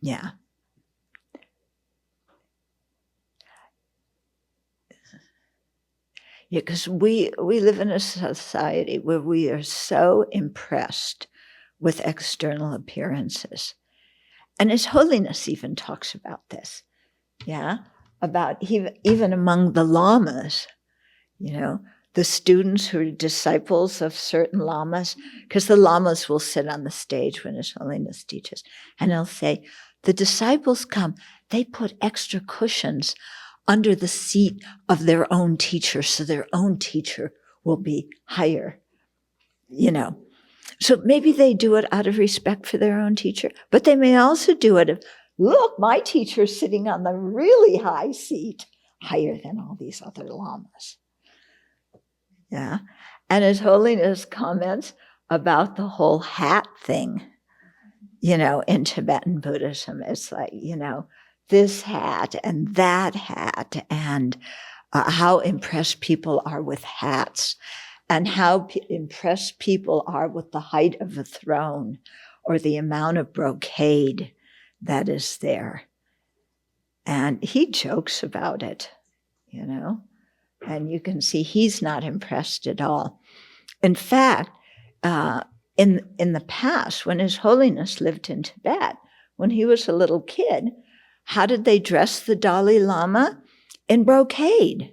Yeah. Yeah, because we live in a society where we are so impressed with external appearances. And His Holiness even talks about this, yeah, about even among the lamas, the students who are disciples of certain lamas, because the lamas will sit on the stage when His Holiness teaches, and they'll say, the disciples come, they put extra cushions under the seat of their own teacher, so their own teacher will be higher, So maybe they do it out of respect for their own teacher, but they may also do it of, look, my teacher's sitting on the really high seat, higher than all these other lamas. Yeah. And His Holiness comments about the whole hat thing, in Tibetan Buddhism. It's like, this hat and that hat, and how impressed people are with hats, and how impressed people are with the height of the throne or the amount of brocade that is there. And he jokes about it, and you can see he's not impressed at all. In fact, in the past, when His Holiness lived in Tibet, when he was a little kid, how did they dress the Dalai Lama? In brocade.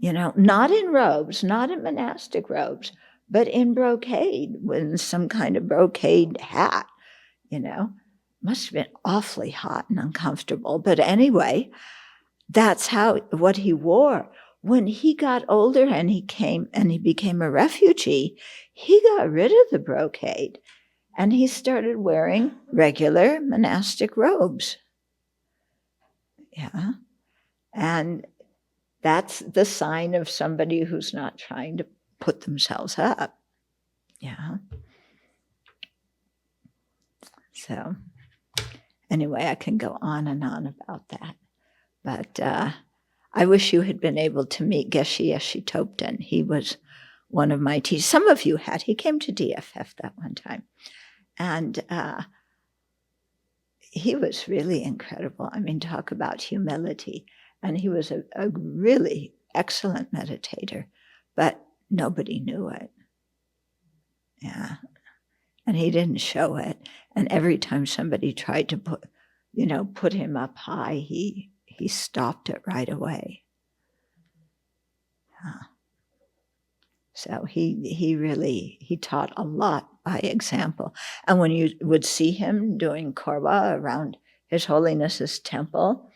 Not in robes, not in monastic robes, but in brocade, with some kind of brocade hat, Must have been awfully hot and uncomfortable. But anyway, that's what he wore. When he got older and he became a refugee, he got rid of the brocade and he started wearing regular monastic robes. Yeah. And that's the sign of somebody who's not trying to put themselves up. Yeah. So anyway, I can go on and on about that. But I wish you had been able to meet Geshe Thubten. He was one of my teachers. Some of you had. He came to DFF that one time. And he was really incredible. I mean, talk about humility. And he was a really excellent meditator, but nobody knew it. Yeah. And he didn't show it. And every time somebody tried to put him up high, he stopped it right away. So he taught a lot by example. And when you would see him doing korwa around His Holiness's temple,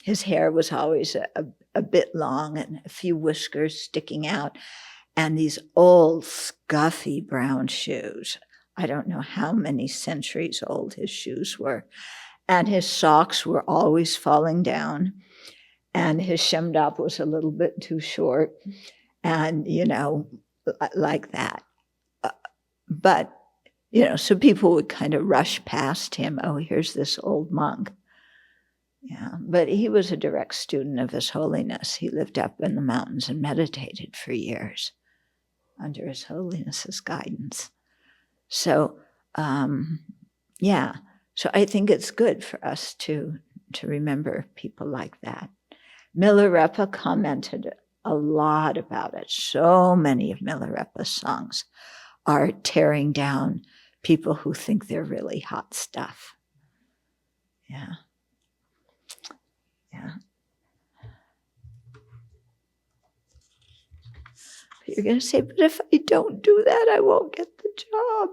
his hair was always a bit long and a few whiskers sticking out, and these old scuffy brown shoes. I don't know how many centuries old his shoes were. And his socks were always falling down, and his shemdap was a little bit too short, and, like that. But, so people would kind of rush past him. Oh, here's this old monk. Yeah, but he was a direct student of His Holiness. He lived up in the mountains and meditated for years under His Holiness's guidance. So, so I think it's good for us to remember people like that. Milarepa commented a lot about it. So many of Milarepa's songs are tearing down people who think they're really hot stuff. Yeah. Yeah. But you're going to say, but if I don't do that, I won't get the job.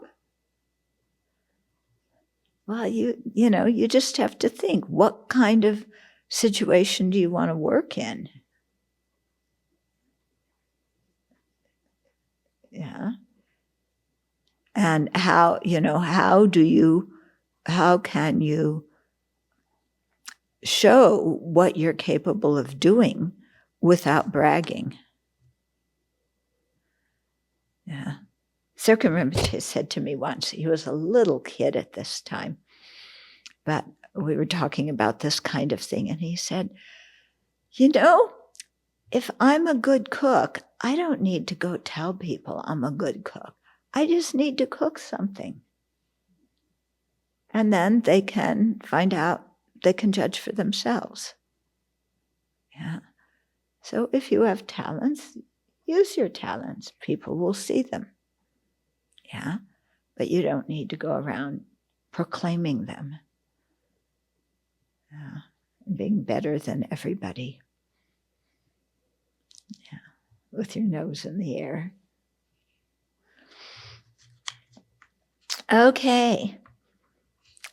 Well, you just have to think, what kind of situation do you want to work in? Yeah. And how can you show what you're capable of doing without bragging? Yeah. Serkan Rinpoche said to me once, he was a little kid at this time, but we were talking about this kind of thing, and he said, if I'm a good cook, I don't need to go tell people I'm a good cook. I just need to cook something. And then they can find out, they can judge for themselves. Yeah. So if you have talents, use your talents. People will see them. Yeah. But you don't need to go around proclaiming them, being better than everybody. Yeah. With your nose in the air. Okay.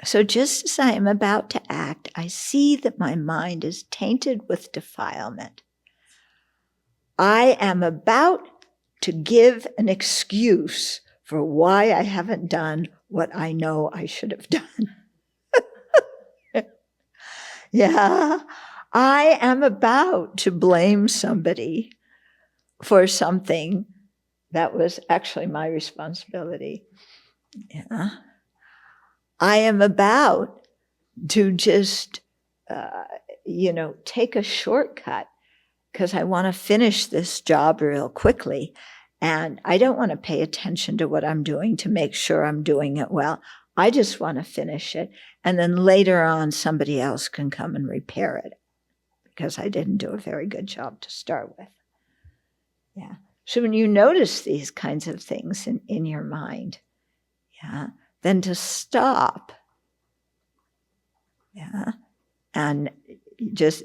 So just as I am about to act, I see that my mind is tainted with defilement. I am about to give an excuse for why I haven't done what I know I should have done. Yeah, I am about to blame somebody for something that was actually my responsibility. Yeah. I am about to just, take a shortcut because I want to finish this job real quickly. And I don't want to pay attention to what I'm doing to make sure I'm doing it well. I just want to finish it. And then later on, somebody else can come and repair it because I didn't do a very good job to start with. Yeah. So when you notice these kinds of things in your mind, then to stop, and just,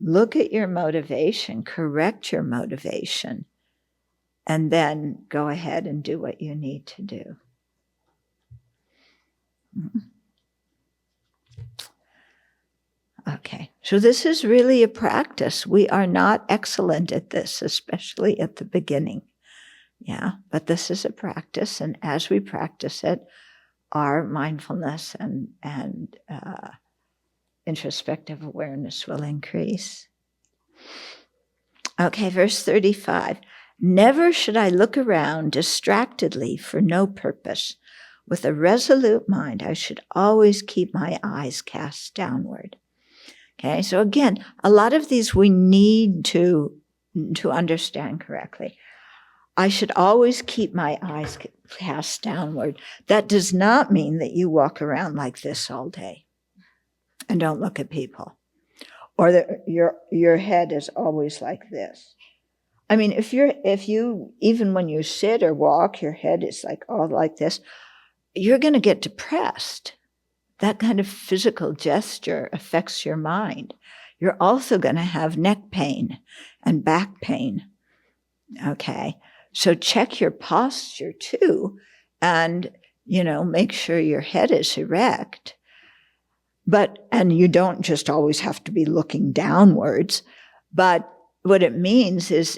look at your motivation, correct your motivation, and then go ahead and do what you need to do. Okay, so this is really a practice. We are not excellent at this, especially at the beginning. But this is a practice, and as we practice it, our mindfulness and introspective awareness will increase. Okay, verse 35. Never should I look around distractedly for no purpose. With a resolute mind, I should always keep my eyes cast downward. Okay, so again, a lot of these we need to understand correctly. I should always keep my eyes cast downward. That does not mean that you walk around like this all day and don't look at people, or that your head is always like this. I mean, if you even when you sit or walk, your head is like all like this, you're going to get depressed. That kind of physical gesture affects your mind. You're also going to have neck pain and back pain. Okay. So check your posture too, and, make sure your head is erect. And you don't just always have to be looking downwards, but what it means is,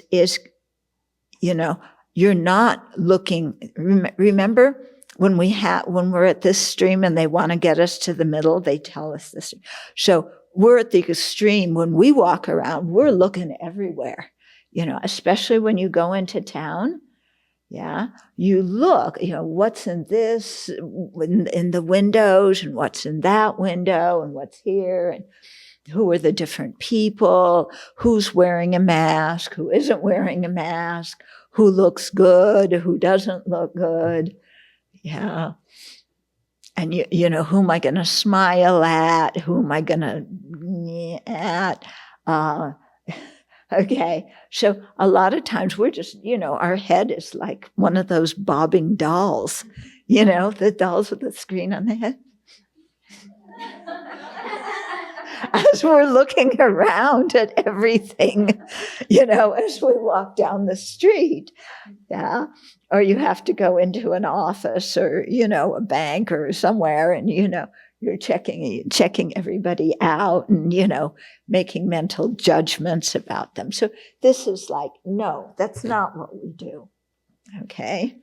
you're not looking, remember when we're at this extreme and they want to get us to the middle, they tell us this. So we're at the extreme. When we walk around, we're looking everywhere. Especially when you go into town, you look, what's in this, in the windows, and what's in that window, and what's here, and who are the different people, who's wearing a mask, who isn't wearing a mask, who looks good, who doesn't look good, And, who am I going to smile at, who am I going to at, Okay, so a lot of times we're just, our head is like one of those bobbing dolls, the dolls with the screen on the head. As we're looking around at everything, as we walk down the street, or you have to go into an office or, a bank or somewhere, and, you're checking everybody out and, making mental judgments about them. So this is like, no, that's not what we do. Okay?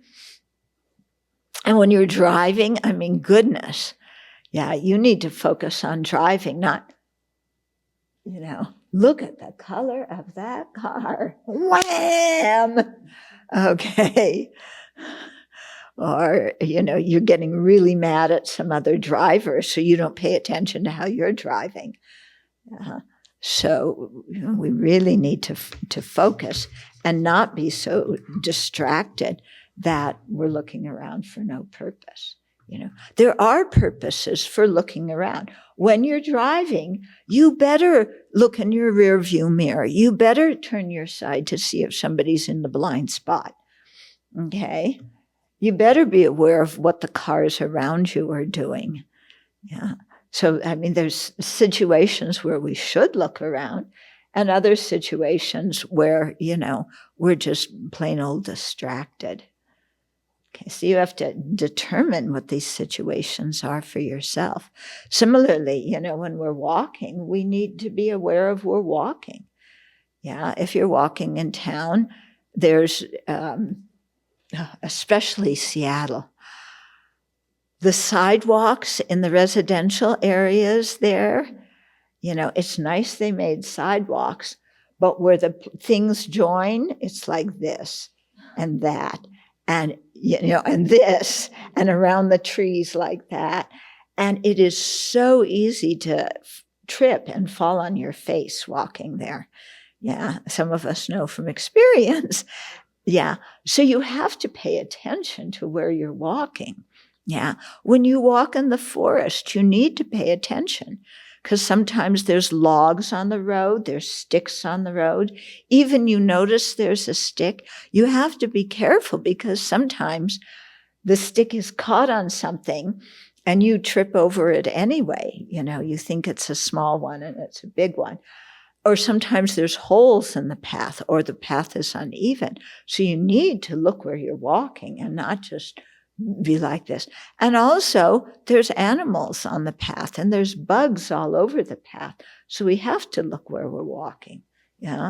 And when you're driving, goodness, you need to focus on driving, not, look at the color of that car. Wham! Okay. Or, you're getting really mad at some other driver, so you don't pay attention to how you're driving. So we really need to focus and not be so distracted that we're looking around for no purpose. There are purposes for looking around. When you're driving, you better look in your rear view mirror. You better turn your side to see if somebody's in the blind spot. Okay? you better be aware of what the cars around you are doing. Yeah. So, I mean, there's situations where we should look around and other situations where, we're just plain old distracted. Okay, so you have to determine what these situations are for yourself. Similarly, when we're walking, we need to be aware of we're walking. Yeah, if you're walking in town, there's, especially Seattle, the sidewalks in the residential areas there, it's nice they made sidewalks, but where the things join, it's like this and that. And, and this, and around the trees like that. And it is so easy to trip and fall on your face walking there. Yeah, some of us know from experience. Yeah, so you have to pay attention to where you're walking. Yeah, when you walk in the forest, you need to pay attention, because sometimes there's logs on the road, there's sticks on the road. Even you notice there's a stick, you have to be careful, because sometimes the stick is caught on something and you trip over it anyway. You think it's a small one and it's a big one. Or sometimes there's holes in the path, or the path is uneven. So you need to look where you're walking and not just be like this. And also, there's animals on the path, and there's bugs all over the path. So we have to look where we're walking,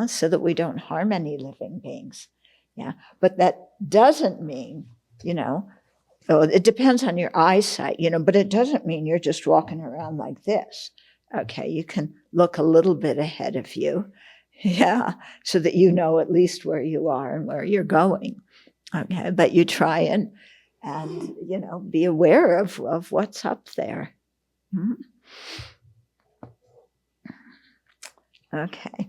so that we don't harm any living beings. Yeah, but that doesn't mean, it depends on your eyesight, but it doesn't mean you're just walking around like this. Okay, you can look a little bit ahead of you, so that you know at least where you are and where you're going. Okay, but you try and be aware of what's up there. Okay.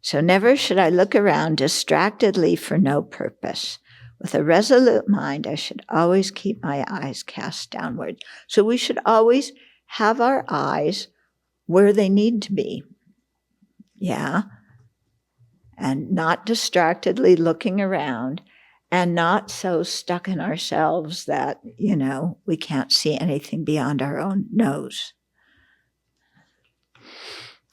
So never should I look around distractedly for no purpose. With a resolute mind, I should always keep my eyes cast downward. So we should always have our eyes where they need to be. Yeah. And not distractedly looking around, and not so stuck in ourselves that, we can't see anything beyond our own nose.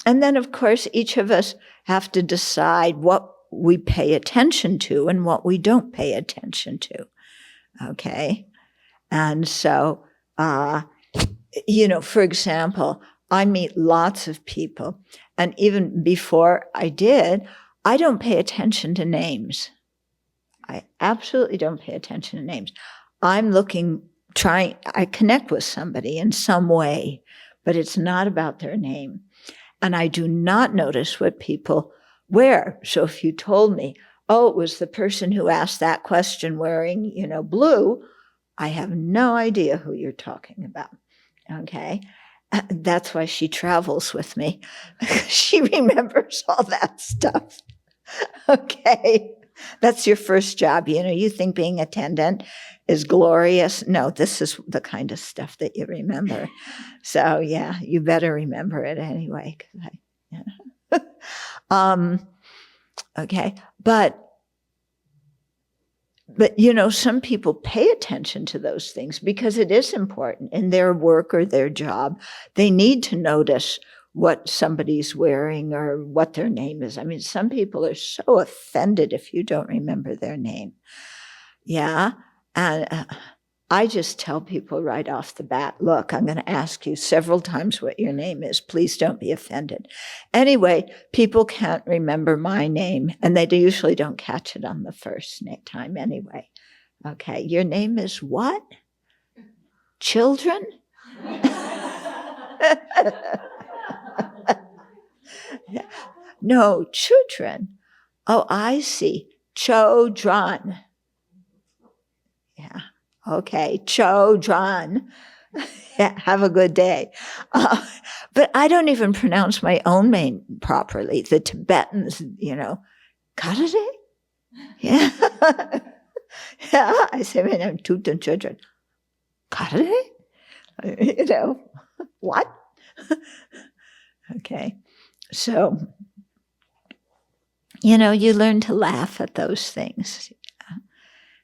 And then, of course, each of us have to decide what we pay attention to and what we don't pay attention to. Okay? And so, for example, I meet lots of people, and even before I did, I don't pay attention to names. I absolutely don't pay attention to names. I connect with somebody in some way, but it's not about their name. And I do not notice what people wear. So if you told me, oh, it was the person who asked that question wearing, blue, I have no idea who you're talking about. Okay? That's why she travels with me. She remembers all that stuff. Okay? That's your first job. You think being attendant is glorious. No, this is the kind of stuff that you remember. So yeah, you better remember it anyway. Okay. But some people pay attention to those things because it is important in their work or their job. They need to notice what somebody's wearing or what their name is. I mean, some people are so offended if you don't remember their name. Yeah. And I just tell people right off the bat, look, I'm going to ask you several times what your name is. Please don't be offended. Anyway, people can't remember my name, and they usually don't catch it on the first time anyway. Okay. Your name is what? Children? No, children. Oh, I see. Chodron. Yeah. Okay. Chodron. Yeah, have a good day. But I don't even pronounce my own name properly. The Tibetans, Karare? Yeah. Yeah. I say my name, Thubten Chodron. Karare? What? Okay. So, you learn to laugh at those things.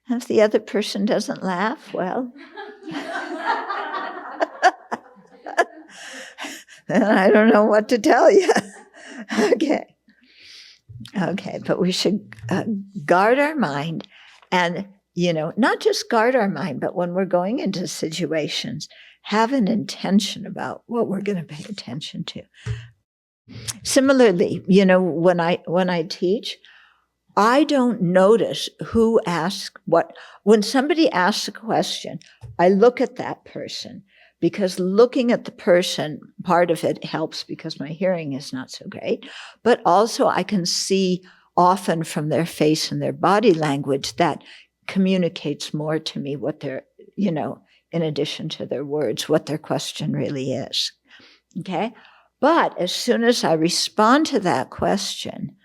If the other person doesn't laugh, well, then I don't know what to tell you. Okay, but we should guard our mind, and, not just guard our mind, but when we're going into situations, have an intention about what we're going to pay attention to. Similarly, when I teach, I don't notice who asks what. When somebody asks a question, I look at that person, because looking at the person, part of it helps because my hearing is not so great, but also I can see often from their face and their body language that communicates more to me what they're, in addition to their words, what their question really is. Okay? But as soon as I respond to that question,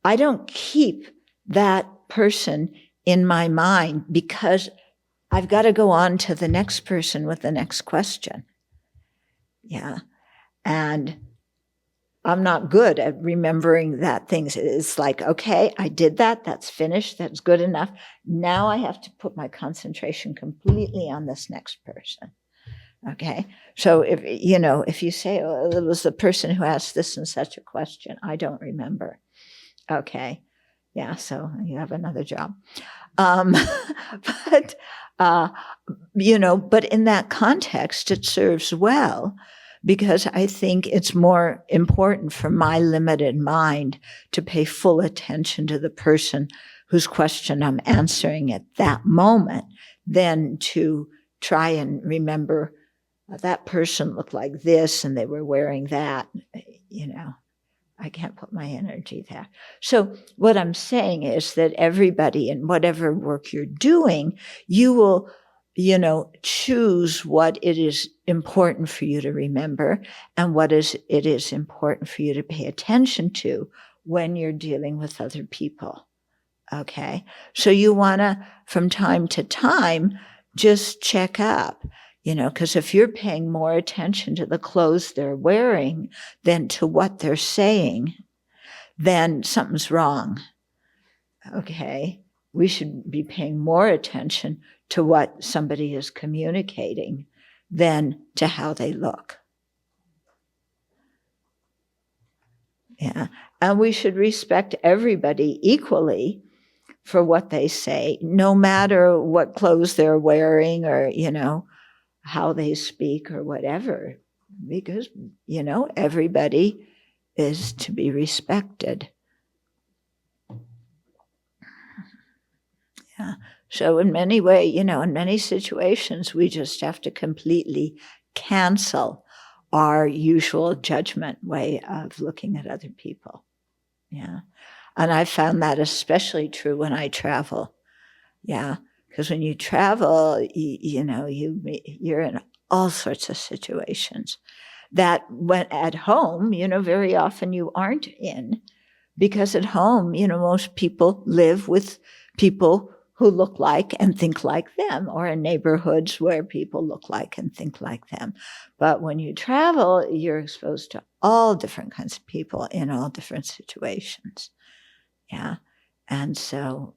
I don't keep that person in my mind, because I've got to go on to the next person with the next question. And I'm not good at remembering that things. It's like, okay, I did that. That's finished. That's good enough. Now I have to put my concentration completely on this next person. Okay. So if you say, oh, it was the person who asked this and such a question, I don't remember. Okay. Yeah. So you have another job. But in that context, it serves well, because I think it's more important for my limited mind to pay full attention to the person whose question I'm answering at that moment than to try and remember that person looked like this and they were wearing that, I can't put my energy there. So what I'm saying is that everybody, in whatever work you're doing, you will, choose what it is important for you to remember and what it is important for you to pay attention to when you're dealing with other people. Okay? So you want to, from time to time, just check up. Because if you're paying more attention to the clothes they're wearing than to what they're saying, then something's wrong. Okay? We should be paying more attention to what somebody is communicating than to how they look. And we should respect everybody equally for what they say, no matter what clothes they're wearing or, how they speak or whatever, because, everybody is to be respected. So in many ways, in many situations, we just have to completely cancel our usual judgment way of looking at other people. And I found that especially true when I travel. Because when you travel, you're in all sorts of situations that when at home, very often you aren't in, because at home, most people live with people who look like and think like them, or in neighborhoods where people look like and think like them. But when you travel, you're exposed to all different kinds of people in all different situations. And so,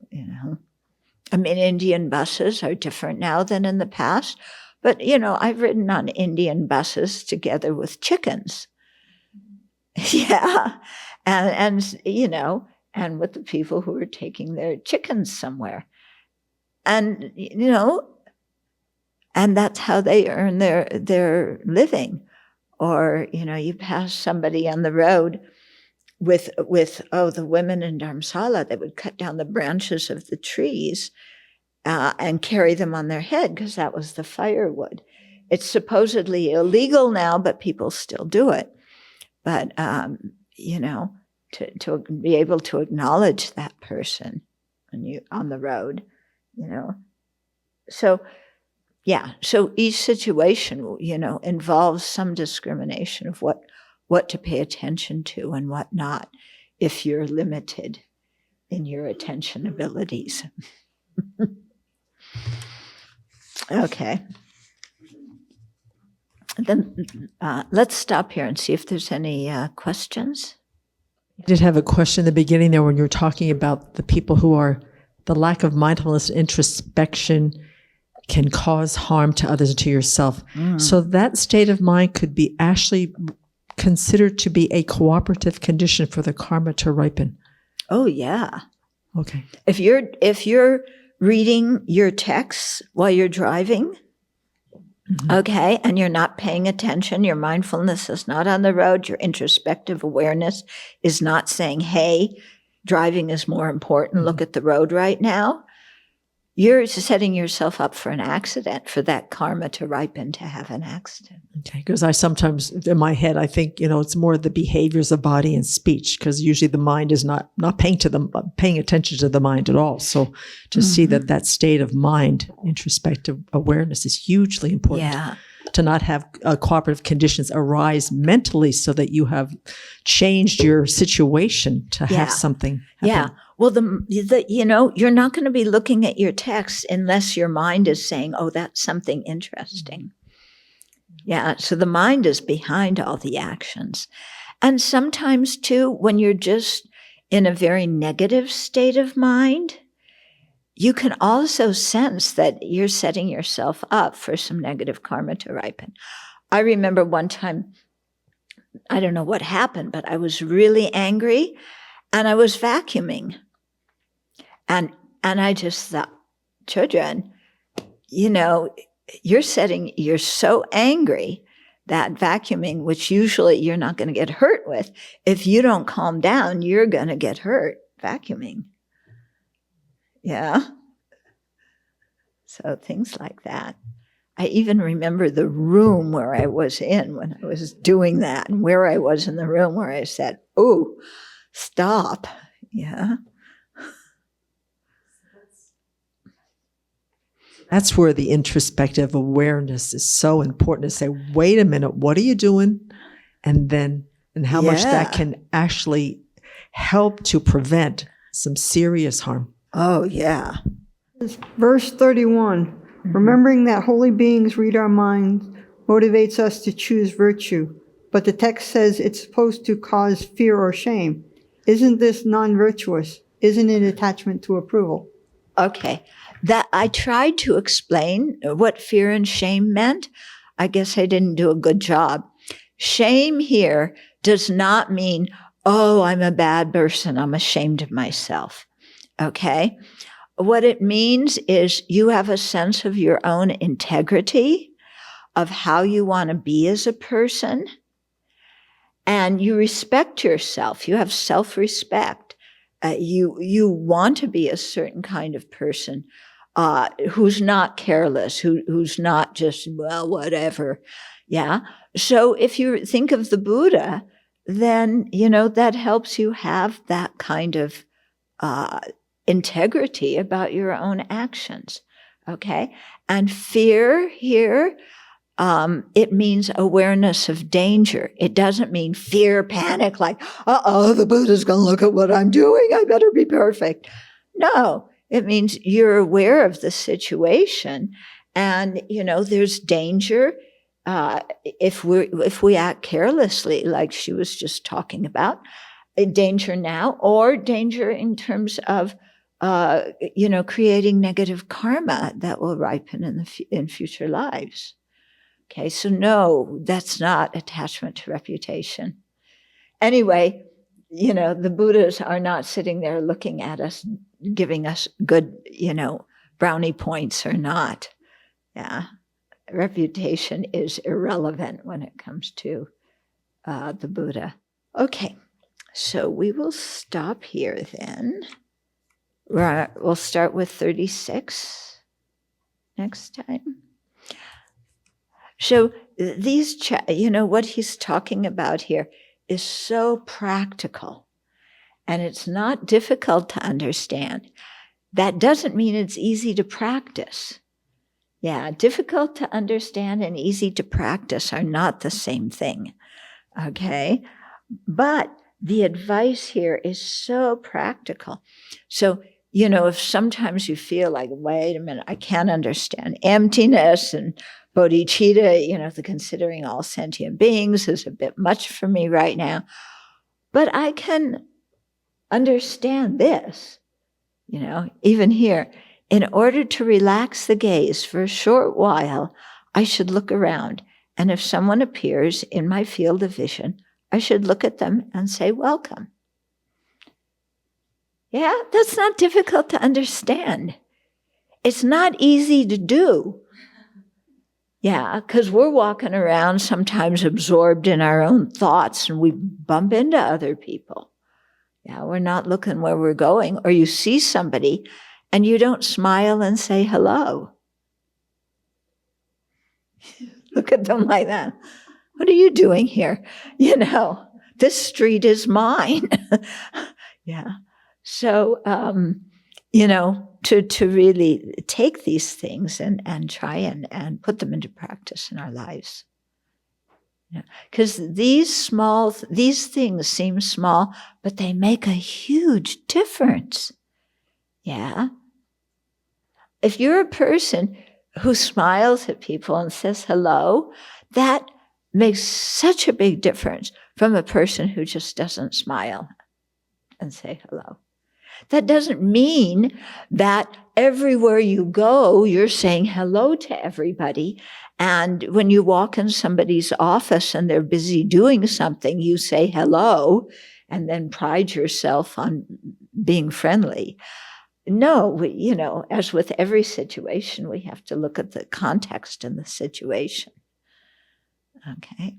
Indian buses are different now than in the past. But, I've ridden on Indian buses together with chickens. And with the people who are taking their chickens somewhere. And, and that's how they earn their living. Or, you pass somebody on the road with the women in Dharamsala, they would cut down the branches of the trees and carry them on their head, because that was the firewood. It's supposedly illegal now, but people still do it. But, to be able to acknowledge that person on the road, So, so each situation, involves some discrimination of what to pay attention to and what not, if you're limited in your attention abilities. Okay. Then let's stop here and see if there's any questions. I did have a question in the beginning there when you were talking about the people who are the lack of mindfulness introspection can cause harm to others and to yourself. So that state of mind could be actually considered to be a cooperative condition for the karma to ripen. Oh, yeah. Okay. If you're reading your texts while you're driving, okay, and you're not paying attention, your mindfulness is not on the road, your introspective awareness is not saying, hey, driving is more important, look at the road right now, you're setting yourself up for an accident, for that karma to ripen to have an accident. Okay, because I sometimes, in my head, I think, it's more the behaviors of body and speech, because usually the mind is not paying attention to the mind at all. So to see that state of mind, introspective awareness, is hugely important. Yeah. To not have cooperative conditions arise mentally so that you have changed your situation to have something happen. Yeah. Well, you're not going to be looking at your text unless your mind is saying, oh, that's something interesting. Yeah. So the mind is behind all the actions. And sometimes too, when you're just in a very negative state of mind, you can also sense that you're setting yourself up for some negative karma to ripen. I remember one time, I don't know what happened, but I was really angry and I was vacuuming. And I just thought, Chodron, you're so angry that vacuuming, which usually you're not going to get hurt with, if you don't calm down, you're going to get hurt vacuuming. Yeah. So things like that. I even remember the room where I was in when I was doing that, and where I was in the room where I said, oh, stop. Yeah. That's where the introspective awareness is so important, to say, wait a minute, what are you doing? And how much that can actually help to prevent some serious harm. Oh, yeah. Verse 31, remembering that holy beings read our minds motivates us to choose virtue, but the text says it's supposed to cause fear or shame. Isn't this non-virtuous? Isn't it attachment to approval? Okay. That I tried to explain what fear and shame meant. I guess I didn't do a good job. Shame here does not mean, oh, I'm a bad person, I'm ashamed of myself. Okay? What it means is you have a sense of your own integrity, of how you want to be as a person, and you respect yourself. You have self-respect. You want to be a certain kind of person who's not careless, who's not just, well, whatever. Yeah. So if you think of the Buddha, then, that helps you have that kind of integrity about your own actions. Okay. And fear here, it means awareness of danger. It doesn't mean fear, panic, like, the Buddha's going to look at what I'm doing. I better be perfect. No, it means you're aware of the situation and, there's danger. If we act carelessly, like she was just talking about, danger now, or danger in terms of, creating negative karma that will ripen in future lives. Okay, so no, that's not attachment to reputation. Anyway, the Buddhas are not sitting there looking at us, giving us good, brownie points or not. Yeah, reputation is irrelevant when it comes to the Buddha. Okay, so we will stop here then. We'll start with 36 next time. So what he's talking about here is so practical, and it's not difficult to understand. That doesn't mean it's easy to practice. Yeah, difficult to understand and easy to practice are not the same thing, okay? But the advice here is so practical. So, if sometimes you feel like, wait a minute, I can't understand emptiness and bodhicitta, the considering all sentient beings is a bit much for me right now, but I can understand this. Even here, in order to relax the gaze for a short while, I should look around. And if someone appears in my field of vision, I should look at them and say, welcome. Yeah, that's not difficult to understand. It's not easy to do. Yeah, because we're walking around sometimes absorbed in our own thoughts and we bump into other people. Yeah, we're not looking where we're going. Or you see somebody and you don't smile and say hello. Look at them like that. What are you doing here? This street is mine. Yeah. So, to really take these things and try and put them into practice in our lives. Because these things seem small, but they make a huge difference. Yeah. If you're a person who smiles at people and says hello, that makes such a big difference from a person who just doesn't smile and say hello. That doesn't mean that everywhere you go, you're saying hello to everybody. And when you walk in somebody's office and they're busy doing something, you say hello and then pride yourself on being friendly. No, as with every situation, we have to look at the context and the situation. Okay.